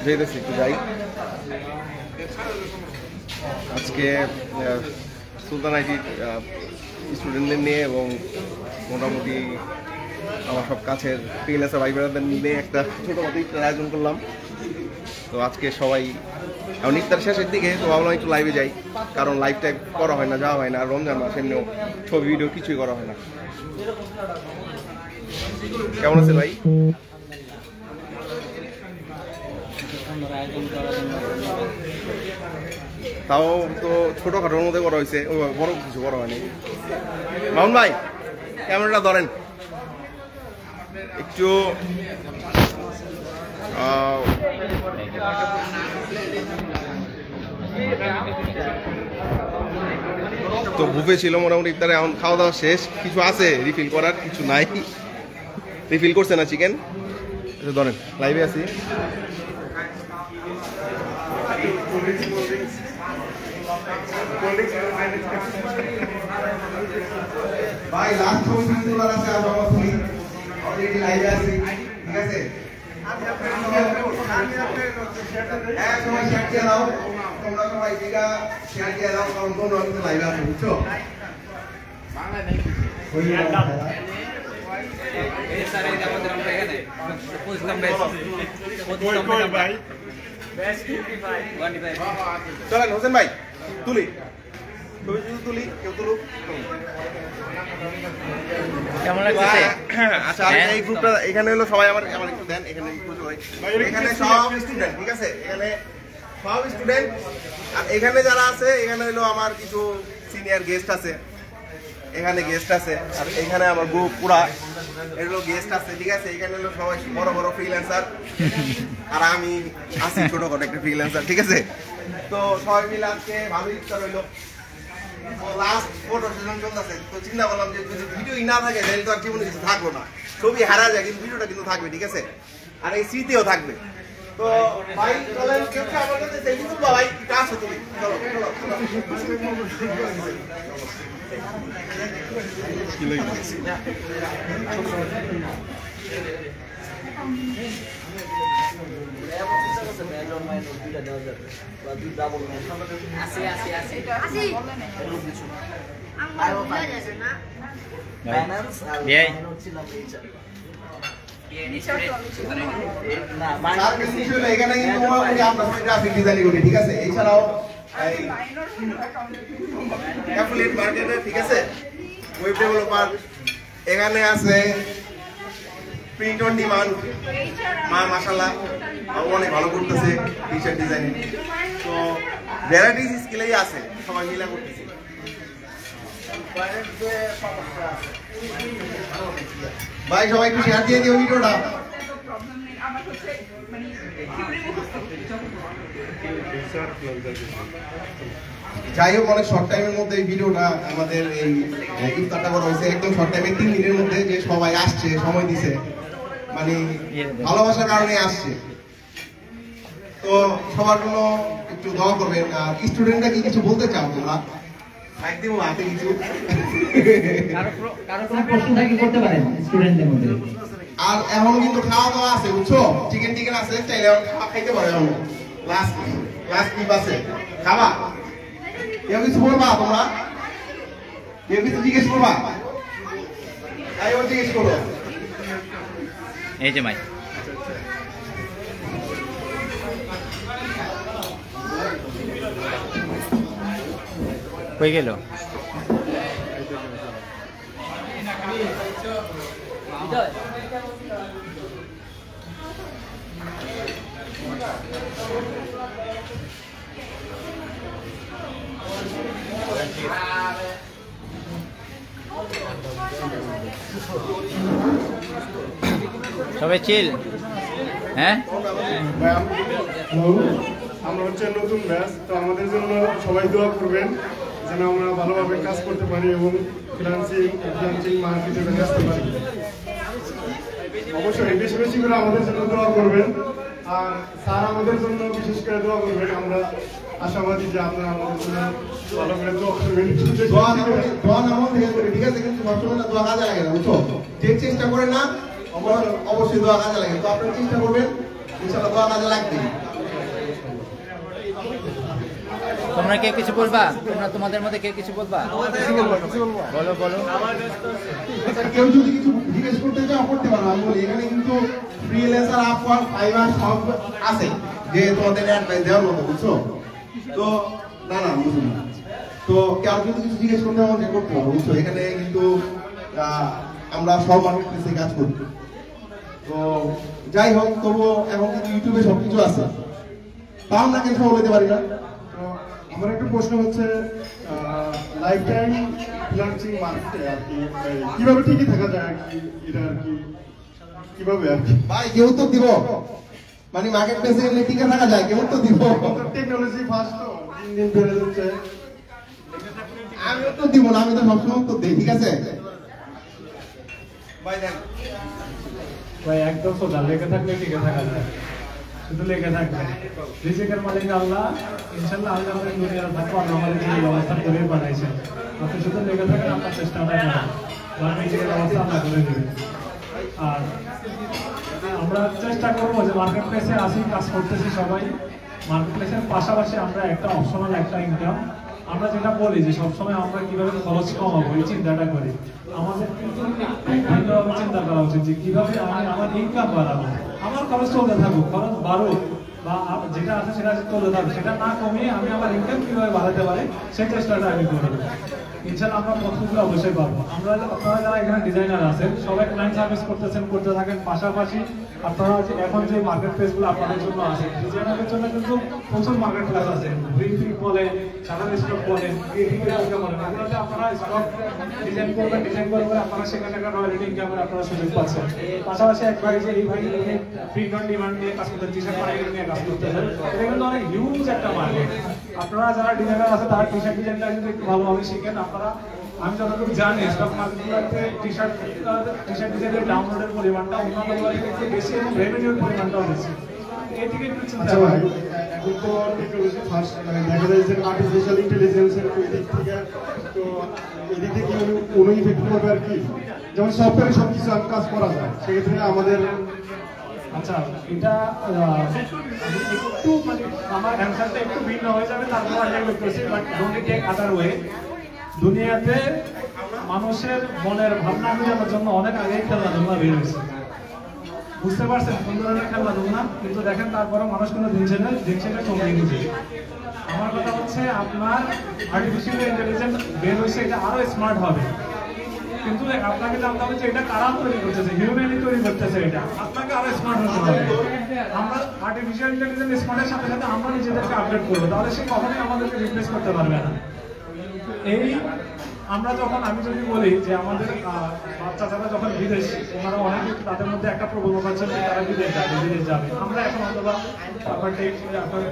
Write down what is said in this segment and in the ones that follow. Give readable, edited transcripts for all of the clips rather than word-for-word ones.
যেতেছি একটু যাই। আজকে সুলতান আইটির স্টুডেন্টদের নিয়ে এবং মোটামুটি আমার সব কাছের ফ্রিল্যান্সার ভাই বোনেদের নিয়ে একটা ছোটোখাটো ইফতার আয়োজন করলাম। তো আজকে সবাই এখন ইফতার শেষের দিকে, তো ভাবলাম একটু লাইভে যাই, কারণ লাইভটা করা হয় না, যাওয়া হয় না। আর রমজান মাস এমনিও ছবি ভিডিও কিছুই করা হয় না। কেমন আছে ভাই? তাও তো ছোটখাটোর মধ্যে করা হয়েছে, বড় কিছু করা হয়নি। মামুন ভাই ক্যামেরাটা ধরেন একটু। তো বুফে ছিল মোটামুটি ইফতারে, এখন খাওয়া দাওয়া শেষ। কিছু আছে রিফিল করার, কিছু নাই। রিফিল করছে না চিকেন। ধরেন লাইভে আছি। ভাই লাস্ট ছবি তোলার আছে, আর অলরেডি লাইভে আছি, ঠিক আছে? সবাই শেয়ার দিয়ে দাও, তোমরা সবাই যেটা শেয়ার দিয়ে দাও, কারণ তোমরা কিন্তু লাইভে আছো, বুঝছো? চলেন হোসেন ভাই তুলি, তুলি কেউ তুলুক। কেমন লাগছে? আচ্ছা এই গ্রুপটা এখানে হলো সবাই আমার একটু দেন। এখানে এখানে সব স্টুডেন্ট, ঠিক আছে? এখানে সব স্টুডেন্ট। আর এখানে যারা আছে, এখানে হলো আমার কিছু সিনিয়র গেস্ট আছে, এখানে গেস্ট আছে। আর এখানে আমার গ্রুপ পুরা এগুলো গেস্ট আছে, ঠিক আছে? এখানে হলো সবাই বড় বড় ফ্রিল্যান্সার, আর আমি আছি ছোটখাটো একটা ফ্রিল্যান্সার, ঠিক আছে? তো সবাই মিলে আজকে ভালো ইফতার হইলো। লাস্ট ফটো সেশন চলতেছে, তো চিন্তা করলাম যে যদি ভিডিওই না থাকে তাহলে তো আর জীবনে কিছু থাকবো না। ছবি হারা যায় কিন্তু ভিডিওটা কিন্তু থাকবে, ঠিক আছে? আর এই স্মৃতিও থাকবে। তো ভাই চলেন, কেউ আমার কাছে সেলফি তুলবা ভাই? আসো তুমি, চলো চলো এখানে কিন্তু গ্রাফিক ডিজাইন করি, ঠিক আছে? এছাড়াও অ্যাফিলিয়েট মার্কেটে, ঠিক আছে? ওয়েব ডেভেলপার এখানে আছে, প্রিন্ট অন ডিমান্ড মাশাআল্লাহ অনেক ভালো করতেছে টি-শার্ট ডিজাইনিং। তো ভ্যারাইটিস স্কিলেই আছে, সবাই মিলে করতেছে। ভাই সবাই একটু শেয়ার দিয়ে দিও ভিডিওটা। যাই হোক, অনেক শর্ট টাইমের মধ্যে এই ভিডিওটা আমাদের এই ইফতারটা করা হয়েছে, একদম শর্ট টাইমে 3 মিনিটের মধ্যে। যে সবাই আসছে, সময় দিছে, মানে ভালোবাসার কারণে আসছে। তো সবার জন্য একটু দোয়া করবেন। আর স্টুডেন্টরা কি কিছু বলতে চাও তোমরা? একদম হাতে কিছু আর এখন কিন্তু খাওয়া দাওয়া আছে, বুঝছো? চিকেন টিকেন আছে, চাইলে খাওয়া খাইতে পারে। এখন লাস্ট কি আছে খাবা? কেউ কিছু বলবা তোমরা? কেউ কিছু জিজ্ঞেস করবা? জিজ্ঞেস করো। এই যে মাই কই গেল? সবাই চিল। হ্যাঁ, আমরা হচ্ছে নতুন ব্যাচ, তো আমাদের জন্য সবাই দোয়া করবেন যেন আমরা ভালোভাবে কাজ করতে পারি এবং ফ্রিল্যান্সিং মার্কেটে আসতে পারি। অবশ্যই বেশি বেশি করে আমাদের জন্য দোয়া করবেন। আর স্যার আমাদের জন্য বিশেষ করে দোয়া করবেন। আমরা আশাবাদী যে আপনারা আমাদের জন্য ভালো করে দোয়া করবেন। দোয়া নামও থেকে করি, ঠিক আছে? কিন্তু সবসময় না দোয়া কাজে লাগে না, বুঝছো? যে চেষ্টা করে না অবশ্যই দোয়া কাজে লাগে। তো আপনারা চেষ্টা করবেন, ইনশাআল্লাহ দোয়া কাজে লাগবে। তোমরা কে কিছু বলবা? তোমরা তোমাদের মধ্যে কে কিছু বলবা? বলো বলো। আচ্ছা, কেউ যদি কিছু জিজ্ঞেস করতে চাও করতে পারো। আমি বলি এখানে কিন্তু ফ্রিল্যান্সার, আপওয়ার্ক, ফাইবার সব আছে যে তোমাদের অ্যাডভাইস দেওয়ার মতো, বুঝছো? তো না বুঝুন না। তো কেউ যদি কিছু জিজ্ঞেস করতে আমাকে করতে পারো, বুঝছো? এখানে কিন্তু আমরা সব মার্কেট প্লেসে কাজ করি। তো যাই হোক, তবুও এখন কিন্তু ইউটিউবে সবকিছু আছে, তাও আমরা কেন সব বলতে পারি না। তো আমার একটা প্রশ্ন হচ্ছে, লাইফ টাইম ফ্রিল্যান্সিং মার্কেটে আর কি কিভাবে টিকে থাকা যায় আর কি, এটা আর কি কিভাবে আর কি? ভাই কেউ তো দিব, মানে মার্কেট প্লেসে গেলে টিকে থাকা যায়, কেউ তো দিব। টেকনোলজি ফাস্ট তো দিন দিন বেড়ে যাচ্ছে। আমি উত্তর দিব না, আমি তো সবসময় উত্তর দিই, ঠিক আছে? ভাই দেন ভাই একদম সোজা, লেগে থাকলে টিকে থাকা যায়, শুধু লেগে থাকবে। রিজিকের মালিক আল্লাহ, ইনশাল্লাহ আল্লাহ আমাদের দুনিয়ার থাকবো, আল্লাহ আমাদের যে ব্যবস্থা করে বানাইছেন। আপনি শুধু লেগে থাকেন, আপনার চেষ্টা করেন, রিজিকের ব্যবস্থা আল্লাহ করে দেবেন। আর আমরা চেষ্টা করবো যে মার্কেট প্লেসে আসি, কাজ করতেছি সবাই, মার্কেট প্লেসের পাশাপাশি আমরা একটা অপশনাল একটা ইনকাম, আমরা যেটা বলি যে সবসময় আমরা কিভাবে খরচ কমাবো এই চিন্তাটা করি। আমাদের কিন্তু ভিন্নভাবে চিন্তা করা উচিত যে কিভাবে আমি আমার ইনকাম বাড়াবো, আমার খরচ চলতে থাকুক, খরচ বাড়ুক, বা যেটা আছে সেটা চলতে থাকুক, সেটা না কমিয়ে আমি আমার ইনকাম কিভাবে বাড়াতে পারি সেই চেষ্টাটা আমি করবো। ইনশাআল্লাহ আমরা পথগুলো অবশ্যই পাবো। আপনারা যারা এখানে ডিজাইনার আছেন সবাই ক্লায়েন্ট সার্ভিস করতে থাকেন, পাশাপাশি আপনারা এখন যে মার্কেট প্লেসগুলো আপনাদের জন্য আছে, ডিজাইনারের জন্য কিন্তু প্রচুর মার্কেট প্লেস আছে, ব্রিফিং বলেন, শাটার স্টক বলেন, বলেন, এগুলোতে আপনারা স্টক ডিজাইন করবেন, আপনারা সেখানে একটা রয়্যালটি ইনকামের আপনারা সুযোগ পাচ্ছেন। পাশাপাশি এক ভাই যে এই ভাই প্রিন্ট অন ডিমান্ড নিয়ে কাজ করতে, টি শার্ট মার্কেট নিয়ে কাজ করতেছেন, এটা কিন্তু অনেক হিউজ একটা মার্কেট। আপনারা যারা ডিজাইনার আছে তারা টি শার্ট ডিজাইনটা কিন্তু একটু ভালোভাবে শিখেন। আপনারা, আমি যতটুকু জানি স্টক মার্কেটগুলোতে টি শার্ট ডিজাইনের ডাউনলোডের পরিমাণটা অন্যান্য থেকে বেশি এবং রেভিনিউর পরিমাণটাও বেশি। এই থেকে একটু চিন্তা ভাই, এখন তো টেকনোলজি ফার্স্ট, মানে দেখা যায় যে আর্টিফিশিয়াল ইন্টেলিজেন্সের ওই দিক থেকে, তো এই দিক থেকে কোনো ইফেক্ট করবে আর কি? যেমন সফটওয়্যারে সব কিছু কাজ করা যায়, সেক্ষেত্রে আমাদের আচ্ছা, এটা একটু মানে আমার অ্যান্সারটা একটু ভিন্ন হয়ে যাবে, তারপর আগে করতেছি, but don't take other way. দুনিয়াতে মানুষের মনের ভাবনা মেটানোর জন্য অনেক আগেই খেলাধুলা বের হয়েছে, বুঝতে পারছেন কোন ধরনের খেলাধুলা, কিন্তু দেখেন তারপরে মানুষ কোনো দিন ছেড়ে কমিয়ে দিচ্ছে। আমার কথা হচ্ছে, আপনার আর্টিফিশিয়াল ইন্টেলিজেন্স বের হয়েছে, এটা আরো স্মার্ট হবে, কিন্তু আপনাকে জানতে হবে যে এটা কারা তৈরি করতেছে, হিউম্যানই তৈরি করতেছে, এটা আপনাকে আরো স্মার্ট হতে হবে। আমরা আর্টিফিশিয়াল ইন্টেলিজেন্স স্মার্টের সাথে সাথে আমরা নিজেদেরকে আপডেট করবো, তাহলে সে কখনোই আমাদেরকে রিপ্লেস করতে পারবে না। এই আমরা যখন, আমি যদি বলি যে আমাদের বাচ্চারা যখন বিদেশ, ওনারা অনেকে তাদের মধ্যে একটা প্রবণতা আছে যে তারা বিদেশ যাবে। আমরা এখন অথবা আপনার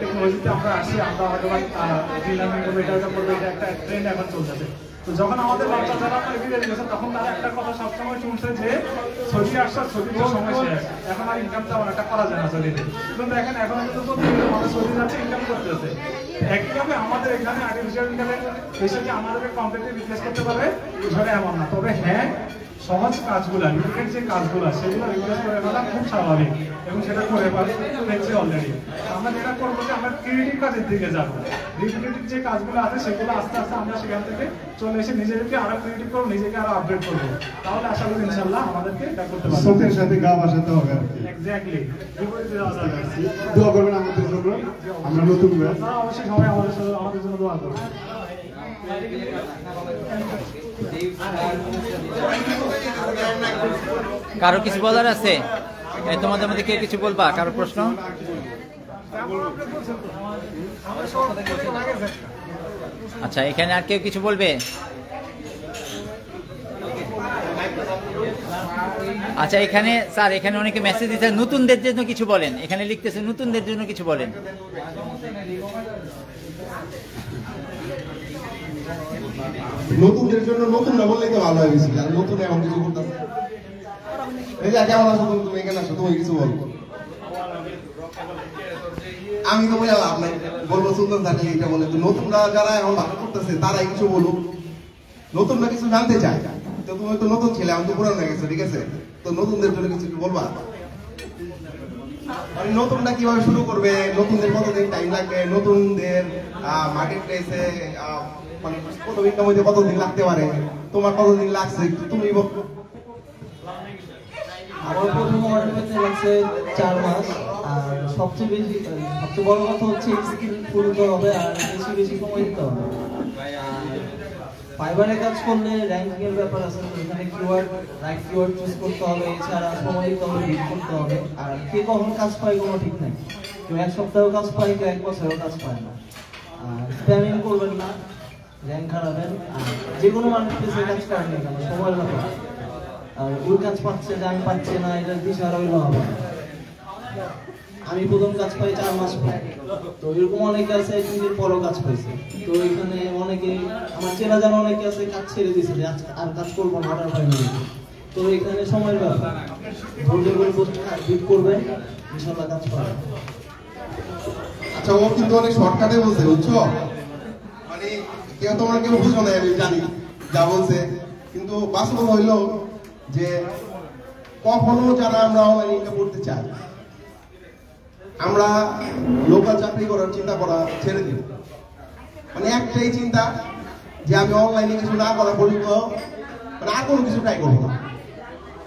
টেকনোলজিতে আমরা আসি, আমরা হয়তো এটা করবো, এটা একটা ট্রেন্ড এখন চলতেছে। তো যখন আমাদের বাচ্চা যারা আপনার বিদেশ গেছে, তখন তারা একটা কথা সবসময় শুনছে যে ছবি আসছে, ছবির সময় শেষ, এখন আর ইনকাম তেমন একটা করা যায় না ছবিতে। কিন্তু দেখেন এখন কিন্তু আমাদের ছবি যাচ্ছে, ইনকাম করতেছে। একইভাবে আমাদের এখানে আর্টিফিশিয়াল ইন্টেলিজেন্স যে আমাদেরকে কমপ্লিটলি রিপ্লেস করতে পারবে বিষয়টা এমন না, তবে হ্যাঁ সহজ কাজগুলো, রিপিটেড যে কাজগুলো সেগুলো রিপ্লেস করে ফেলা খুব স্বাভাবিক, এবং সেটা করে ফেলছি অলরেডি। আমরা যেটা করবো যে আমরা ক্রিয়েটিভ কাজের দিকে যাবো, রিপিটেড যে কাজগুলো আছে সেগুলো আস্তে আস্তে আমরা সেখান থেকে চলে এসে নিজেদেরকে আরো ক্রিয়েটিভ করবো, নিজেকে আরো আপডেট করবো, তাহলে আশা করি ইনশাল্লাহ আমাদেরকে এটা করতে পারবো। সত্যের সাথে গা ভাসাতে হবে আর কি। এক্স্যাক্টলি, বিপরীতে যাওয়া যাবে। দোয়া করবেন আমাদের জন্য, আমরা নতুন ব্যাচ, আপনারা অবশ্যই সবাই আমাদের জন্য দোয়া করবেন। কারো কিছু বলার আছে? তোমাদের মধ্যে কে কিছু বলবা? কারো প্রশ্ন? আচ্ছা, এখানে আর কেউ কিছু বলবে? আচ্ছা, এখানে স্যার, এখানে অনেকে মেসেজ দিচ্ছে, নতুনদের জন্য কিছু বলেন, এখানে লিখতেছে নতুনদের জন্য কিছু বলেন। নতুনদের জন্য নতুন না বললেই তো ভালো হয় বেশি, আর নতুন এমন কিছু করতেছে। এই যে কেমন আছো তুমি, এখানে আসো, তুমি কিছু বলো। আমি তো বলে লাভ নাই, বলবো সুলতান স্যার এটা বলে। তো নতুনরা যারা এখন ভালো করতেছে তারাই কিছু বলুক, নতুনরা কিছু জানতে চায়। তো তুমি তো নতুন ছেলে, আমি তো পুরানো হয়ে গেছো, ঠিক আছে? তো নতুনদের জন্য কিছু বলবা, মানে নতুনটা কিভাবে শুরু করবে, নতুনদের কতদিন টাইম লাগবে, নতুনদের মার্কেট প্লেসে মানে প্রথম ইনকাম হইতে কতদিন লাগতে পারে, তোমার কতদিন লাগছে তুমি বলো। আমার প্রথম অর্ডার পেতে লাগছে 4 মাস। আর সবচেয়ে বড় কথা হচ্ছে স্কিল পূরণ হবে আর বেশি সময় দিতে হবে। ফাইবারে কাজ করলে র্যাঙ্কিং এর ব্যাপার আছে, তো এখানে রাইট কিওয়ার্ড চুজ করতে হবে, এছাড়া সময় দিতে হবে, বিট করতে হবে। আর কে কখন কাজ পায় কোনো ঠিক নাই, কেউ 1 সপ্তাহেও কাজ পায়, কেউ 1 বছরেও কাজ পায় না। আর স্প্যামিং করবেন না, র্যাঙ্ক হারাবেন। আর যে কোনো মার্কেটপ্লেসে কাজ করেন না কেন, সময়ের ব্যাপার। আর ওই কাজ পাচ্ছে যে আমি পাচ্ছি না, এটার দিশারা হইলে হবে না। আমি প্রথম কাজ পাই 4 মাস পর, তো এরকম অনেকে আছে 1 দিনের পরও কাজ পাইছে। তো এখানে অনেকে আমার চেনা জানা অনেকে আছে কাজ ছেড়ে দিয়েছে যে আর কাজ করবো না, অর্ডার পাইনি। তো এখানে সময়ের ব্যাপার, ধৈর্য ধরে বিট করবেন, ইনশাআল্লাহ কাজ পাবেন। আচ্ছা, ও কিন্তু অনেক শর্টকাটে বলছে, বুঝছো? মানে কেউ তোমরা কেউ বুঝো না, আমি জানি যা বলছে, কিন্তু বাস্তব হইলো যে কখনো যারা আমরা অনলাইন ইনকাম করতে চাই, আমরা লোকাল চাকরি করার চিন্তা করা ছেড়ে দিই। মানে একটাই চিন্তা যে আমি অনলাইনে কিছু না করা পর্যন্ত মানে আর কোনো কিছু ট্রাই করবো না।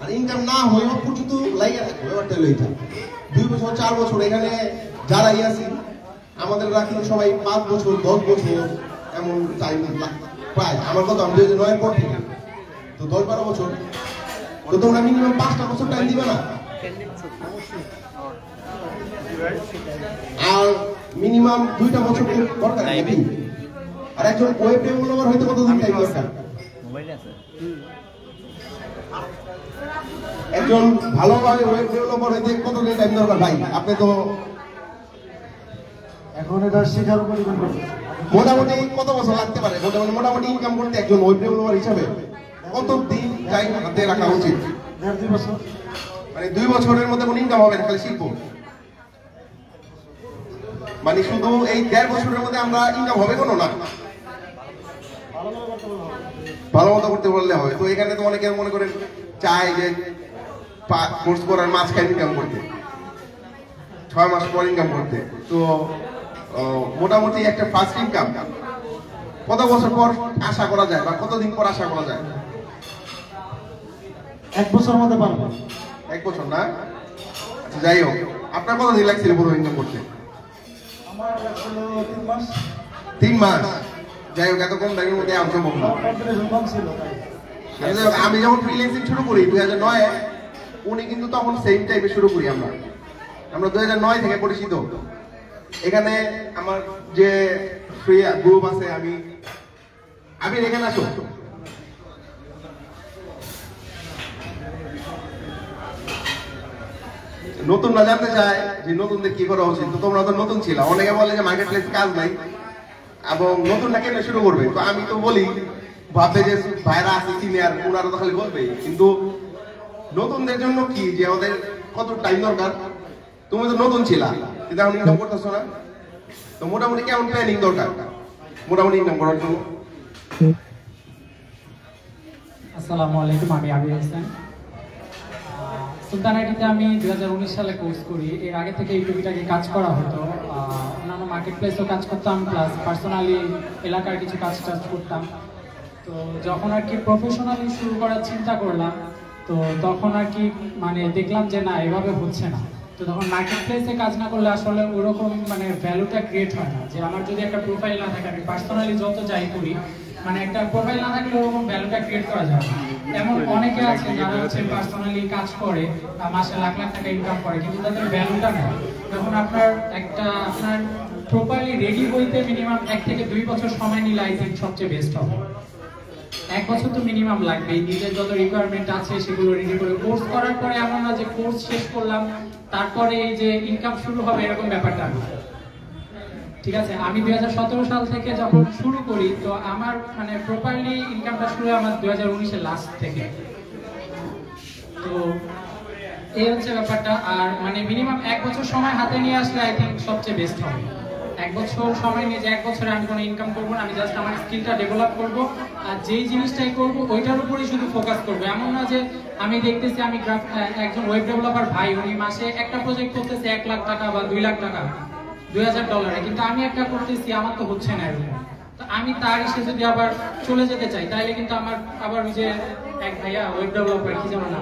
আর ইনকাম না হয়েও পর্যন্ত লাইগে থাকবে, ব্যাপারটা হলো এইটা। 2 বছর 4 বছর এখানে যারাই আছি আমাদের কিন্তু সবাই 5 বছর 10 বছর এমন টাইম প্রায়। আমার কথা আমি 2009 পর থেকে তো 10-12 বছর। তো তোমরা মিনিমাম 5টা বছর টাইম দিবে না? আর মিনিমাম 2টা বছর দরকার নাকি? আর একজন ওয়েব ডেভেলপার হইতে কতদিন টাইম দরকার? একজন ভালোভাবে ওয়েব ডেভেলপার হইতে কতদিন টাইম দরকার ভাই? আপনি তো এখন এটা শেখার উপর ডিপেন্ড করছে। মোটামুটি কত বছর লাগতে পারে মোটামুটি ইনকাম করতে একজন ওয়েব ডেভেলপার হিসাবে কত দিন টাইম হাতে রাখা উচিত? 1.5-2 বছর। মানে 2 বছরের মধ্যে কোনো ইনকাম হবে না, খালি শিখবো। মানে শুধু এই 1.5 বছরের মধ্যে আমরা ইনকাম হবে কোনো না, ভালো মতো করতে বললে হবে। তো এখানে তো অনেকে মনে করেন চায় যে কোর্স করার মাঝখানে ইনকাম করতে, 6 মাস পর ইনকাম করতে। তো মোটামুটি একটা ফার্স্ট ইনকাম কত বছর পর আশা করা যায় বা কতদিন পর আশা করা যায়? 1 বছরের মধ্যে পারবে। 1 বছর না? আচ্ছা, যাই হোক, আপনার কতদিন লাগছিল প্রথম ইনকাম করতে? আমার লাগছিল 3 মাস। 3 মাস? যাই হোক, এত কম টাইমের মধ্যে আমি সম্ভব না। কম ছিল তাই। আমি যখন ফ্রিল্যান্সিং শুরু করি 2009-এ, উনি কিন্তু তখন সেম টাইমে শুরু করি। আমরা 2009 থেকে পরিচিত। এখানে আমার যে ফ্রি গ্রুপ আছে, আমি এখানে আসো। নতুনরা জানতে চায় যে নতুনদের কি করা উচিত। তো তোমরা তো নতুন ছিল, অনেকে বলে যে মার্কেট প্লেস কাজ নাই এবং নতুনটা কেন শুরু করবে। তো আমি তো বলি, ভাববে যে ভাইরা আছে সিনিয়র, ওনারা তো খালি বলবে, কিন্তু নতুনদের জন্য কি যে ওদের কত টাইম দরকার? তুমি তো নতুন ছিলা, কিন্তু এখন ইনকাম করতেছো না। তো মোটামুটি কেমন প্ল্যানিং দরকার মোটামুটি ইনকাম করার জন্য? আসসালামু আলাইকুম, আমি আবির হোসেন। সুলতান আইটিতে আমি 2019 সালে কোর্স করি। এর আগে থেকে এই টুকিটাকে কাজ করা হতো, অন্যান্য মার্কেট প্লেসেও কাজ করতাম, প্লাস পার্সোনালি এলাকার কিছু কাজ করতাম। তো যখন আর কি প্রফেশনালি শুরু করার চিন্তা করলাম, তো তখন আর কি মানে দেখলাম যে না, এভাবে হচ্ছে না। তো তখন মার্কেট প্লেসে কাজ না করলে আসলে ওরকম মানে ভ্যালুটা ক্রিয়েট হয় না। যে আমার যদি একটা প্রোফাইল না থাকে, আমি পার্সোনালি যত যাই করি, মানে একটা প্রোফাইল না থাকলে ওরকম ভ্যালুটা ক্রিয়েট করা যায় না। এমন অনেকে আছে যারা হচ্ছে পার্সোনালি কাজ করে, মাসে লাখ লাখ টাকা ইনকাম করে, কিন্তু তাদের ভ্যালুটা নেই। যখন আপনার প্রপারলি রেডি হইতে মিনিমাম 1 থেকে 2 বছর সময় নিলে আই থিঙ্ক সবচেয়ে বেস্ট হবে। 1 বছর তো মিনিমাম লাগবে। নিজের যত রিকোয়ারমেন্ট আছে সেগুলো রেডি করে কোর্স করার পরে এমন না যে কোর্স শেষ করলাম তারপরে এই যে ইনকাম শুরু হবে, এরকম ব্যাপারটা না। ঠিক আছে, আমি 2017 সাল থেকে যখন শুরু করি, তো আমার মানে প্রপারলি ইনকামটা শুরু হয় আমার 2019-এর লাস্ট থেকে। তো এই হচ্ছে ব্যাপারটা। আর মানে মিনিমাম 1 বছর সময় হাতে নিয়ে আসলে আই থিঙ্ক সবচেয়ে বেস্ট হবে। 1 বছর সময় নিয়ে যে 1 বছরে আমি কোনো ইনকাম করবো না, আমি জাস্ট আমার স্কিলটা ডেভেলপ করবো আর যেই জিনিসটাই করবো ওইটার উপরেই শুধু ফোকাস করবো। এমন না যে আমি দেখতেছি আমি একজন ওয়েব ডেভেলপার ভাই, উনি মাসে একটা প্রজেক্ট করতেছে 1 লাখ টাকা বা 2 লাখ টাকা, $2000, কিন্তু আমি একটা করতেছি আমার তো হচ্ছে না এরকম। তো আমি তার এসে যদি আবার চলে যেতে চাই তাহলে কিন্তু আমার আবার ওই যে এক ভাইয়া ওয়েব ডেভেলপার কি যেন না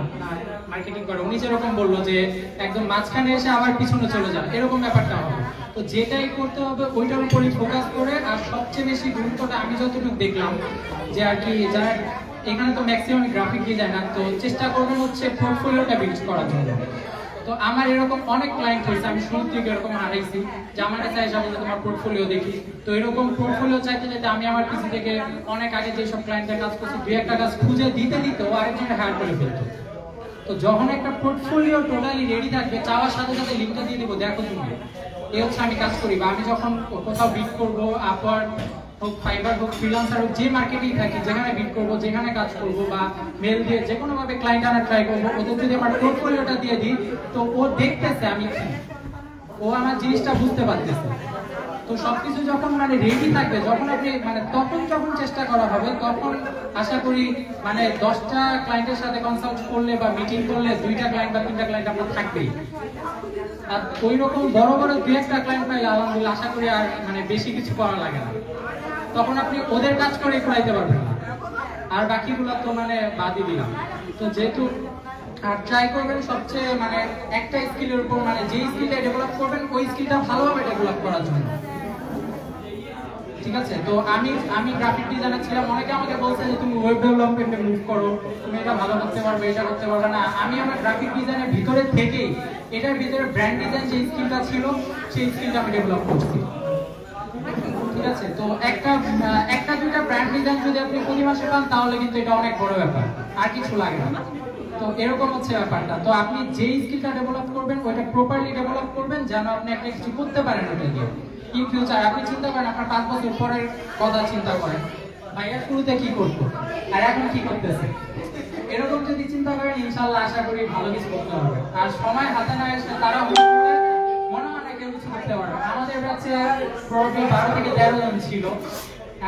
মার্কেটিং করে, উনি যেরকম বললো যে একদম মাঝখানে এসে আবার পিছনে চলে যান, এরকম ব্যাপারটা হবে। তো যেটাই করতে হবে ওইটার উপরই ফোকাস করে। আর সবচেয়ে বেশি গুরুত্বটা আমি যতটুকু দেখলাম যে আর কি যারা এখানে তো ম্যাক্সিমাম গ্রাফিক ডিজাইনার, তো চেষ্টা করবেন হচ্ছে পোর্টফোলিওটা বিল্ড করার জন্য। তো আমার এরকম অনেক ক্লায়েন্ট হয়েছে, আমি শুরু থেকে এরকম হারাইছি যে আমার কাছে এসে বলতে তোমার পোর্টফোলিও দেখি। তো এরকম পোর্টফোলিও চাইতে চাইতে আমি আমার পিসি থেকে অনেক আগে যেসব ক্লায়েন্টের কাজ করছি 2-1টা কাজ খুঁজে দিতে দিতেও আরেকজনের হায়ার করে ফেলতো। তো যখন একটা পোর্টফোলিও টোটালি রেডি থাকবে চাওয়ার সাথে সাথে লিঙ্কটা দিয়ে দিব, দেখো তুমি এই হচ্ছে আমি কাজ করি। বা আমি যখন কোথাও বিট করবো, আপওয়ার্ক হোক, ফাইবার হোক, ফ্রিল্যান্সার হোক, যে মার্কেটেই থাকি, যেখানে বিট করবো, যেখানে কাজ করবো বা মেল দিয়ে যে কোনো ভাবে ক্লায়েন্ট আনার ট্রাই করবো, ওদের যদি আমার পোর্টফোলিওটা দিয়ে দিই তো ও দেখতেছে আমি কি, ও আমার জিনিসটা বুঝতে পারতেছে। তো সবকিছু যখন মানে রেডি থাকবে, যখন আপনি মানে তখন যখন চেষ্টা করা হবে তখন আশা করি মানে 10টা ক্লায়েন্টের সাথে কনসাল্ট করলে বা মিটিং করলে 2টা ক্লায়েন্ট বা 3টা ক্লায়েন্ট আপনার থাকবেই। আর ওই রকম বড় বড় 2-1টা ক্লায়েন্ট পাইলে আলহামদুলিল্লাহ আশা করি আর মানে বেশি কিছু করা লাগে না, তখন আপনি ওদের কাজ করে করাইতে পারবেন না, আর বাকিগুলো তো মানে বাদই দিলাম। তো যেহেতু আর ট্রাই করবেন সবচেয়ে মানে একটা স্কিলের উপর, মানে যে স্কিলটা ডেভেলপ করবেন ওই স্কিলটা ভালোভাবে ডেভেলপ করার জন্য, ঠিক আছে? তো আমি গ্রাফিক ডিজাইনার ছিলাম, অনেকে আমাকে বলছে যে তুমি ওয়েব ডেভেলপমেন্টে মুভ করো, তুমি এটা ভালো করতে পারবে, এটা করতে পারবে না। আমি আমার গ্রাফিক ডিজাইনের ভিতরে থেকেই এটার ভিতরে ব্র্যান্ড ডিজাইন যে স্কিলটা ছিল সেই স্কিলটা আমি ডেভেলপ করছি, ঠিক আছে? তো একটা 2টা ব্র্যান্ড ডিজাইন যদি আপনি প্রতি মাসে পান তাহলে কিন্তু এটা অনেক বড় ব্যাপার, আর কিছু লাগে না। তো এরকম হচ্ছে ব্যাপারটা। তো আপনি যেই স্কিলটা ডেভেলপ করবেন ওইটা প্রপারলি ডেভেলপ করবেন যেন আপনি একটা কিছু করতে পারেন ওটা দিয়ে ইন ফিউচার। আপনি চিন্তা করেন আপনার 5 বছর পরের কথা চিন্তা করেন, ভাইয়া শুরুতে কি করতো আর এখন কি করতেছে, এরকম যদি চিন্তা করেন ইনশাআল্লাহ আশা করি ভালো কিছু করতে পারবেন। আর সময় হাতে না এসে তারা মনে হয় না কেউ কিছু করতে পারবে। আমাদের কাছে প্রবলি 12 থেকে 13 জন ছিল,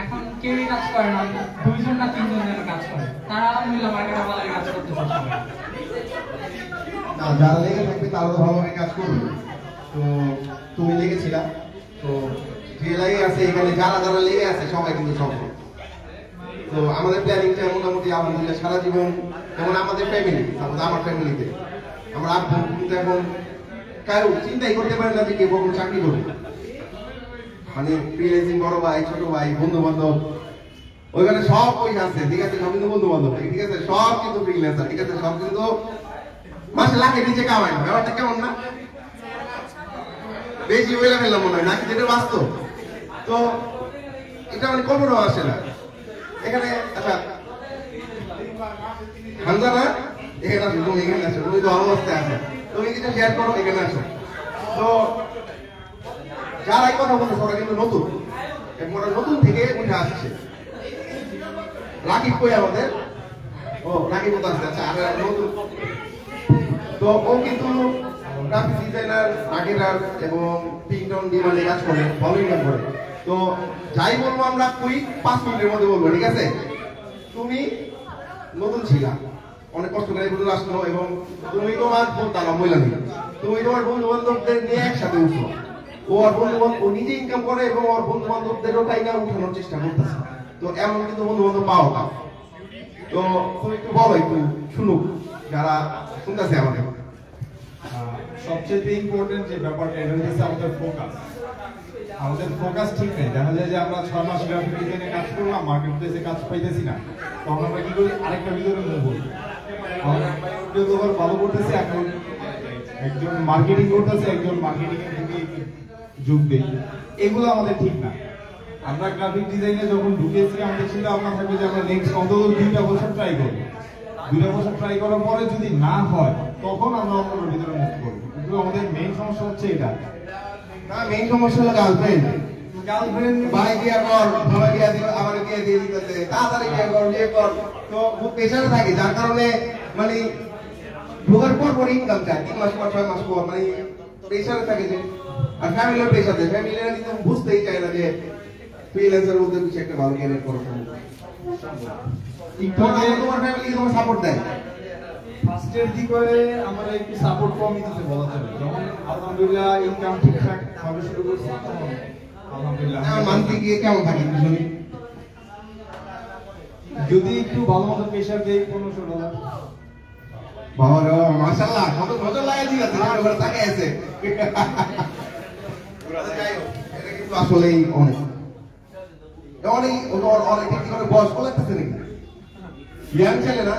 এখন কেউই কাজ করে না, 2 জন না 3 জন যেন কাজ করে, তারা আলহামদুলিল্লাহ মার্কেটে ভালো কাজ করতে পারছে। না যারা লেগে থাকবে তারা তো ভালোভাবে কাজ করবে। তো তুমি লেগেছিলা, তো যে লেগে আছে এখানে যারা লেগে আছে সবাই কিন্তু সফল। তো আমাদের প্ল্যানিংটা মোটামুটি আলহামদুলিল্লাহ সারা জীবন, যেমন আমাদের ফ্যামিলি, আমার ফ্যামিলিতে আমার আব্বু কিন্তু এখন কারো চিন্তাই করতে পারে না যে কেউ কখন চাকরি করবে, মানে ফ্রিল্যান্সিং বড় ভাই, ছোট ভাই, বন্ধু বান্ধব ওইখানে সব পয়সা আছে, ঠিক আছে? সব কিন্তু বন্ধু বান্ধব, ঠিক আছে? সব কিন্তু ফ্রিল্যান্সার, ঠিক আছে? সব কিন্তু মাসে লাখের নিচে কামায় না। ব্যাপারটা কেমন না? বেশি হইলে ফেললাম মনে হয় নাকি, যেটা বাস্তব। তো এটা মানে কল্পনাও আসে না এখানে। আচ্ছা হামজা না, এখানে আসো, তুমি এখানে আসো, তুমি তো অবস্থায় আসো, তুমি কিছু শেয়ার করো, এখানে আসো। তো যারা এই কথা বলছে ওরা কিন্তু নতুন, এবং ওরা নতুন থেকে উঠে আসছে। রাকিব কই আমাদের? ও রাকিব কোথায় আছে? আচ্ছা, আর নতুন। তো ও কিন্তু গ্রাফিক ডিজাইনার, মার্কেটার এবং পিংটন ডিমান্ডে কাজ করে, ভালো ইনকাম করে। তো যাই বলবো আমরা কুইক 5 মিনিটের মধ্যে বলবো, ঠিক আছে? তুমি নতুন ছিলা, অনেক কষ্ট করে বন্ধু আসলো, এবং তুমি তোমার বলতাম বললাম তুমি তোমার বন্ধু বান্ধবদের নিয়ে একসাথে উঠো। ও আর বন্ধু বান্ধব, ও নিজে ইনকাম করে এবং ওর বন্ধু বান্ধবদেরও তাই না উঠানোর চেষ্টা করতেছে। তো এমন কিন্তু বন্ধু বান্ধব পাও না। তো তুমি একটু বলো, একটু শুনুক যারা শুনতেছে আমাদের। সবচেয়ে ইম্পর্টেন্ট যে ব্যাপারটা এটা হচ্ছে আমাদের ফোকাস। আমাদের ফোকাস ঠিক নেই, দেখা যায় যে আমরা 6 মাস গ্রাফিক ডিজাইনে কাজ করলাম, মার্কেট প্লেসে কাজ পাইতেছি না, তখন আমরা কি করি, আরেকটা ভিতরে মুভ করি। আমরা ভালো করতেছি, এখন একজন মার্কেটিং করতেছে, একজন মার্কেটিং এর দিকে যোগ দেই, এগুলো আমাদের ঠিক না। আমরা গ্রাফিক ডিজাইনে যখন ঢুকেছি আমাদের চিন্তা ভাবনা থাকবে যে আমরা নেক্সট অন্তত 2টা বছর ট্রাই করবো। 2টা বছর ট্রাই করার পরে যদি না হয় তখন আমরা অন্যের ভিতরে মুভ করবো। কিন্তু আমাদের মেইন সমস্যা হচ্ছে এটা না, মেইন সমস্যা হলো গার্লফ্রেন্ড। ভাই বিয়া কর, ভাই বিয়া দিও, আমার বিয়া দিয়ে দিতেছে, তাড়াতাড়ি বিয়া কর, বিয়ে কর। তো খুব প্রেসারে থাকে, যার কারণে মানে ঢোকার পর ইনকাম চায় 3 মাস পর 6 মাস পর, মানে প্রেশারে থাকে যে, আর ফ্যামিলির প্রেশার দেয়। ফ্যামিলিরা কিন্তু বুঝতেই চায় না যে ফ্রিল্যান্সারের মধ্যে কিছু একটা ভালো ক্যারিয়ার করা সম্ভব। তোমার ফ্যামিলি তোমার সাপোর্ট দেয়? ফার্স্টের দিকে আমার একটু সাপোর্ট কমই দিতে বলা যাবে, যখন আলহামদুলিল্লাহ ইনকাম ঠিকঠাক ভাবে শুরু করছি তখন আলহামদুলিল্লাহ। মান্থলি গিয়ে কেমন থাকে দুজনে? যদি একটু ভালো মতো প্রেশার দেই 1500 $। বাবা রে মাশাআল্লাহ, কত নজর লাগাই দিয়েছে, ওরা তাকে আছে। এটা কিন্তু আসলেই অনেক অনেক কি করে বয়স লাগতেছে নাকি? ইয়াং ছেলে না,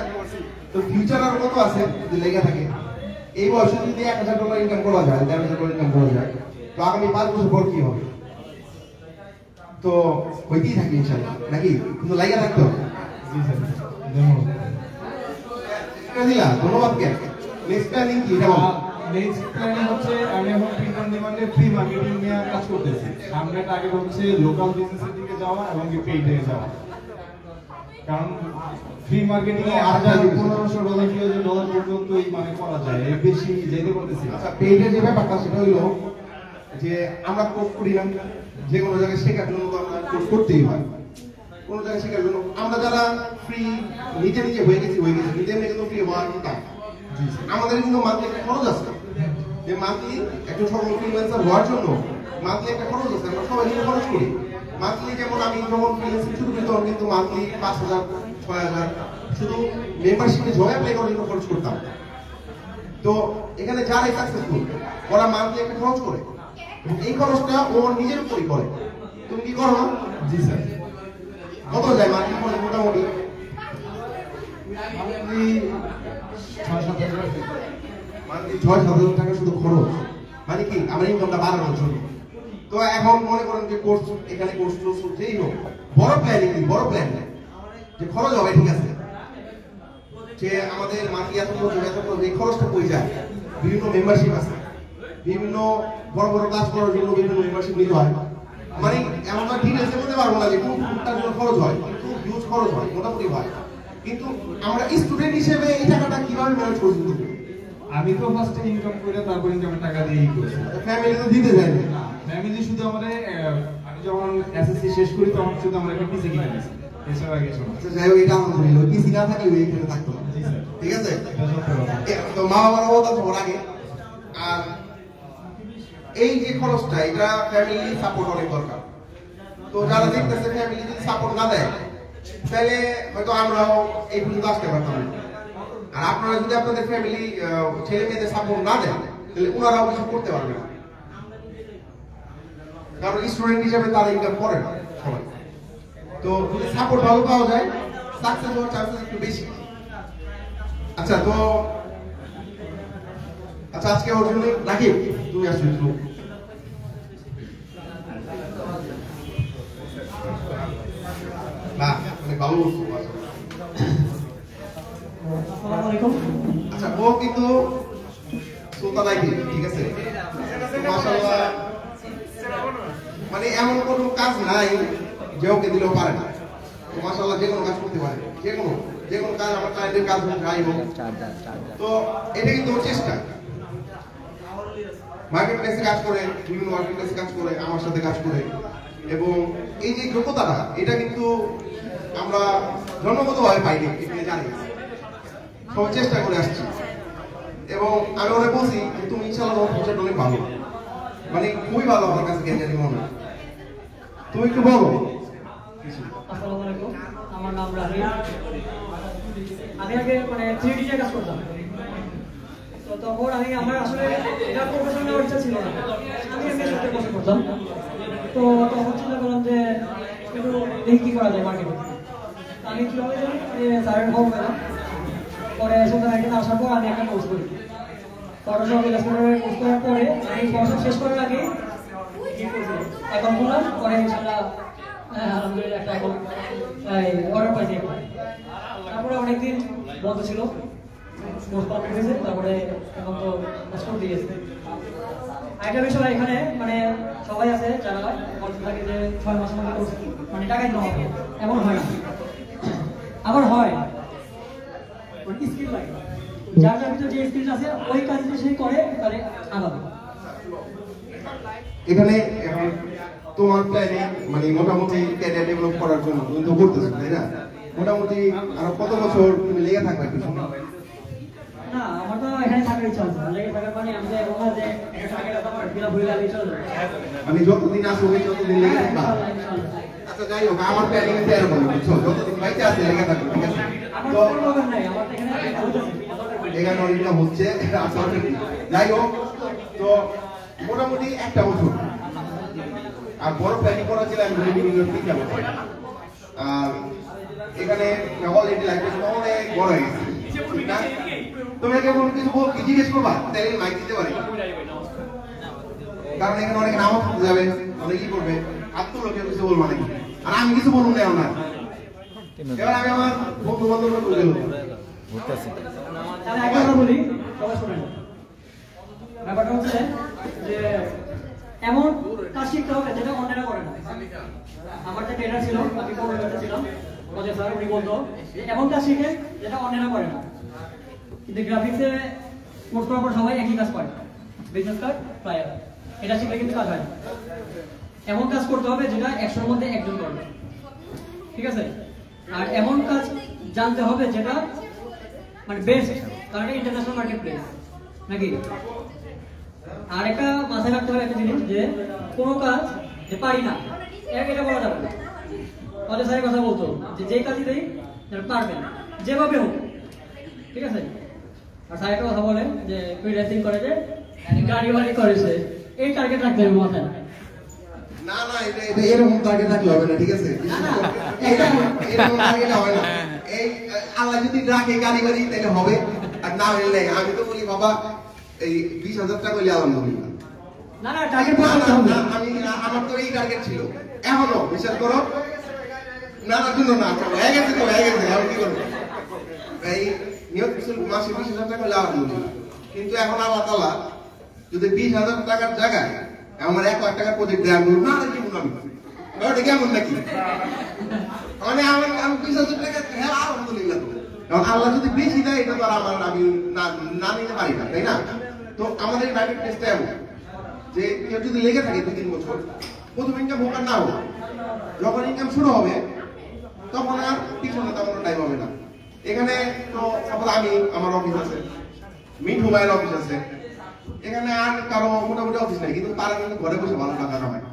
তো ফিউচার আর কত আছে যদি লেগে থাকে। এই বয়সে যদি $1000 ইনকাম করা যায়, $1000 ইনকাম করা যায়, তো আগামী 5 বছর পর কি হবে? তো হইতেই থাকি ইনশাআল্লাহ, নাকি? কিন্তু লেগে থাকতে হবে। জি স্যার, ধন্যবাদ। ধন্যবাদ। কে নেক্সট প্ল্যানিং কি? নেক্সট প্ল্যানিং হচ্ছে আমি এখন প্রিন্ট অন ডিমান্ডে ফ্রি মার্কেটিং নিয়ে কাজ করতেছি। সামনে টার্গেট হচ্ছে লোকাল বিজনেসের দিকে যাওয়া এবং পেইডে যাওয়া। কারণ ফ্রি মার্কেটিং এ $1500 $2000 পর্যন্তই মানে করা যায়, এর বেশি যেতে করতেছি। আচ্ছা, পেইডের যে ব্যাপারটা সেটা হইলো যে আমরা কোর্স করি না, যে কোনো জায়গায় শেখার জন্য তো আমরা কোর্স করতেই হয়। কোনো জায়গায় শেখার জন্য আমরা যারা ফ্রি নিজে নিজে হয়ে গেছি নিজে নিজে কিন্তু ফ্রি হওয়ার না। আমাদের কিন্তু মান্থলি একটা খরচ আছে, যে মান্থলি একজন সফল ফ্রিল্যান্সার হওয়ার জন্য মান্থলি একটা খরচ আছে, আমরা সবাই নিজে খরচ করি। মান্থলি যেমন আমি যখন ফ্রিল্যান্সিং শুরু করি তখন কিন্তু মান্থলি 5000 6000 শুধু মেম্বারশিপে জয় অ্যাপ্লাই করার জন্য খরচ করতাম। তো এখানে যারাই সাকসেসফুল ওরা মান্থলি একটা খরচ করে, এই খরচটা ও নিজের উপরই করে। তুমি কি করো? জি স্যার। কত যায় মান্থলি খরচ মোটামুটি? মান্থলি 6-7 হাজার। মান্থলি 6-7 টাকা শুধু খরচ, মানে কি আমার ইনকামটা বাড়ানোর জন্য। তো এখন মনে করেন যে কোর্স, এখানে কোর্স যেই হোক, বড় প্ল্যানিং যে খরচ হবে, ঠিক আছে, যে আমাদের মান্থলি এত খরচ এই খরচটা কই যায়? বিভিন্ন মেম্বারশিপ আছে, বিভিন্ন বড় বড় ক্লাস করার জন্য বিভিন্ন মেম্বারশিপ নিতে হয়। মানে এমন ডিটেলসে বলতে পারবো না যে কোনটার জন্য খরচ হয়, কিন্তু হিউজ খরচ হয়, মোটামুটি হয়। কিন্তু আমরা স্টুডেন্ট হিসেবে এই টাকাটা কিভাবে ম্যানেজ করছি? আমি তো ফার্স্টে ইনকাম করে তারপর ইনকামের টাকা দিয়েই করছি। ফ্যামিলি তো দিতে যায় না। ফ্যামিলি শুধু আমাদের, আমি যখন এসএসসি শেষ করি তখন শুধু আমার একটা পিসি কিনে দিয়েছে, এছাড়া কিছু না। যাই হোক, এটা আমার বলিল পিসি না থাকি ওই এখানে থাকতো না। জি স্যার, ঠিক আছে। এটা সত্য কথা। তো মা বাবার অবদান সবার আগে। আর এই যে খরচটা, এটা ফ্যামিলি সাপোর্ট অনেক দরকার। তো যারা দেখতেছে ফ্যামিলি যদি সাপোর্ট না দেয় তাহলে হয়তো আমরাও এই পর্যন্ত আসতে পারতাম না। আর আপনারা যদি আপনাদের ফ্যামিলি ছেলে মেয়েদের সাপোর্ট না দেন তাহলে ওনারাও কিছু করতে পারবে না, কারণ স্টুডেন্ট হিসেবে তারা ইনকাম করে না সবাই। তো যদি সাপোর্ট ভালো পাওয়া যায় সাকসেস হওয়ার চান্সেস একটু বেশি। আচ্ছা, তো আজকে ওর জন্য রাকিব তুমি আসো একটু। আচ্ছা, ও কিন্তু সুলতান, ঠিক আছে, মাশাআল্লাহ, মানে এমন কোনো কাজ নাই যে ওকে দিলেও পারে না। তো মাশাআল্লাহ যে কোনো কাজ করতে পারে, যে কোনো কাজ, আমার ক্লায়েন্টের কাজ যাই হোক। তো এটা কিন্তু ওর চেষ্টা। মার্কেট প্লেসে কাজ করে, বিভিন্ন মার্কেট প্লেসে কাজ করে, আমার সাথে কাজ করে, এবং এই যে যোগ্যতাটা এটা কিন্তু আমরা জন্মগতভাবে পাইনি, এটা জানি, সবাই চেষ্টা করে আসছি। এবং আমি ওরা বলছি যে তুমি ইনশাআল্লাহ তোমার ফিউচারটা অনেক ভালো, মানে খুবই ভালো আমার কাছে জ্ঞানী মনে হয়। তুমি একটু বলো। আসসালামু আলাইকুম, আমার নাম রাহিম। আমি আগে মানে 3D কাজ করতাম। তো তখন আমার আসলে এটা প্রফেশন নেওয়ার ইচ্ছা ছিল না, আমি এমনি সাথে বসে করতাম। তো তখন চিন্তা করলাম যে একটু দেখি কি করা যায় মার্কেটে। আমি কিভাবে জানি সারের ফর্ম পেলাম, পরে সুতরাং এখানে আসার পর আমি একটা কোর্স করি। ফটোশপ ইলাস্ট্রেটরের কোর্স করার পরে আমি ফটোশপ শেষ করার আগে অ্যাকাউন্ট করলাম, পরে সেটা আলহামদুলিল্লাহ একটা অ্যাকাউন্ট অর্ডার পাইছি। তারপরে অনেকদিন বন্ধ ছিল, কোর্স কমপ্লিট হয়েছে, তারপরে এখন তো স্টোর দিয়েছে। একটা বিষয় এখানে মানে সবাই আছে যারা বলতে থাকে যে 6 মাসের মধ্যে কোর্স মানে টাকা দিতে হবে, এমন হয় না। আবার হয় স্কিল লাগে। যার যার ভিতরে যে স্কিল আছে ওই কাজটা সে করে তাহলে আগাবে। এখানে এখন তোমার প্ল্যানে মানে মোটামুটি ক্যারিয়ার ডেভেলপ করার জন্য তুমি তো করতেছো তাই না? মোটামুটি আর কত বছর তুমি লেগে থাকবে একটু শুনি। না আমার তো এখানে থাকার ইচ্ছা আছে, লেগে থাকার মানে আমি যে বলবো যে একটা টার্গেট আছে আমার ফিল আপ হয়ে গেলে চলে যাবে। আমি যতদিন আসবো ততদিন লেগে থাকবা। আচ্ছা যাই হোক, আমার প্ল্যানিং তো এরকম বুঝছো, যতদিন বাইতে আছে লেগে থাকবে, ঠিক আছে? আমার তো কোনো দরকার নাই, আমার তো এখানে হইতেছে। এখানে অনেকটা হচ্ছে, যাই হোক তো মোটামুটি একটা বছর আর বড় প্ল্যানিং করা ছিল আমি আর এখানে অলরেডি লাইফ অনেক বড় হয়ে গেছে, ঠিক না? তুমি কেমন কিছু জিজ্ঞেস করবা তাহলে মাইক দিতে পারি, কারণ এখানে অনেক নাম করতে যাবে, অনেকই করবে, আত্মলোকে কিছু বলবো নাকি, আর আমি কিছু বলবো না ওনার। এবার আমি আমার বন্ধু বান্ধবরা বলে দেবো। আমি একটা কথা বলি, সবাই শুনেন। ব্যাপারটা হচ্ছে যে এমন কাজ শিখতে হবে যেটা অন্যরা করে না। আমার যে ট্রেনার ছিল, আমি কোর্সে ছিলাম, প্রজেক্ট স্যার উনি বলতো যে এমন কাজ শিখে যেটা অন্যরা করে না। কিন্তু গ্রাফিক্সে কোর্স করার পর সবাই একই কাজ করে, বিজনেস কার্ড, ফ্লায়ার, এটা শিখলে কিন্তু কাজ হয় না। এমন কাজ করতে হবে যেটা 100-র মধ্যে একজন করবে, ঠিক আছে? আর এমন কাজ জানতে হবে যেটা মানে বেস্ট, কারণ এটা ইন্টারন্যাশনাল মার্কেট প্লেস নাকি। আর একটা মাথায় রাখতে হবে একটা জিনিস, যে কোনো কাজ যে পারি না এটা বলা যাবে না। অজয় স্যারের কথা বলতো যে কাজই দেই পারবেন যেভাবে হোক, ঠিক আছে? আর স্যার একটা কথা বলেন যে ফ্রিল্যান্সিং করে যে গাড়ি বাড়ি করেছে, এই টার্গেট রাখতে হবে মাথায়। না না, এটা এরকম টার্গেট রাখলে হবে না, ঠিক আছে? এরকম টার্গেট হবে না। এই আল্লাহ যদি রাখে গাড়ি বাড়ি তাহলে হবে, আর না হলে আমি তো বলি বাবা এই 20,000 টাকা হইলে আলহামদুলিল্লাহ। না না, টার্গেট বাড়াতে হবে। আমি আমার তো এই টার্গেট ছিল, এখনো বিশ্বাস করো। না না শুনো না, হয়ে গেছে তো হয়ে গেছে, আমি কি করবো? এই নিয়ত ছিল মাসে 20,000 টাকা হইলে আলহামদুলিল্লাহ, কিন্তু এখন আল্লাহ তাআলা যদি 20,000 টাকার জায়গায় আমার 1 লাখ টাকার প্রজেক্ট দেওয়া বলুন না, কি বলবো আমি? ওটা কেমন নাকি? মানে আমি 20,000 টাকা হ্যাঁ আলহামদুলিল্লাহ, কারণ আল্লাহ যদি বেশি দেয় এটা তো আর আমার আমি না নিতে পারি না, তাই না? তো আমাদের মার্কেট প্লেসটা এমন যে কেউ যদি লেগে থাকে 2-3 বছর, প্রথম ইনকাম হোক আর না হোক, যখন ইনকাম শুরু হবে তখন আর পিছনে তেমন টাইম হবে না। এখানে তো সাপোজ আমি, আমার অফিস আছে, মিন্টু ভাইয়ের অফিস আছে, এখানে আর কারো মোটামুটি অফিস নাই, কিন্তু তারা কিন্তু ঘরে বসে ভালো টাকা কামায়।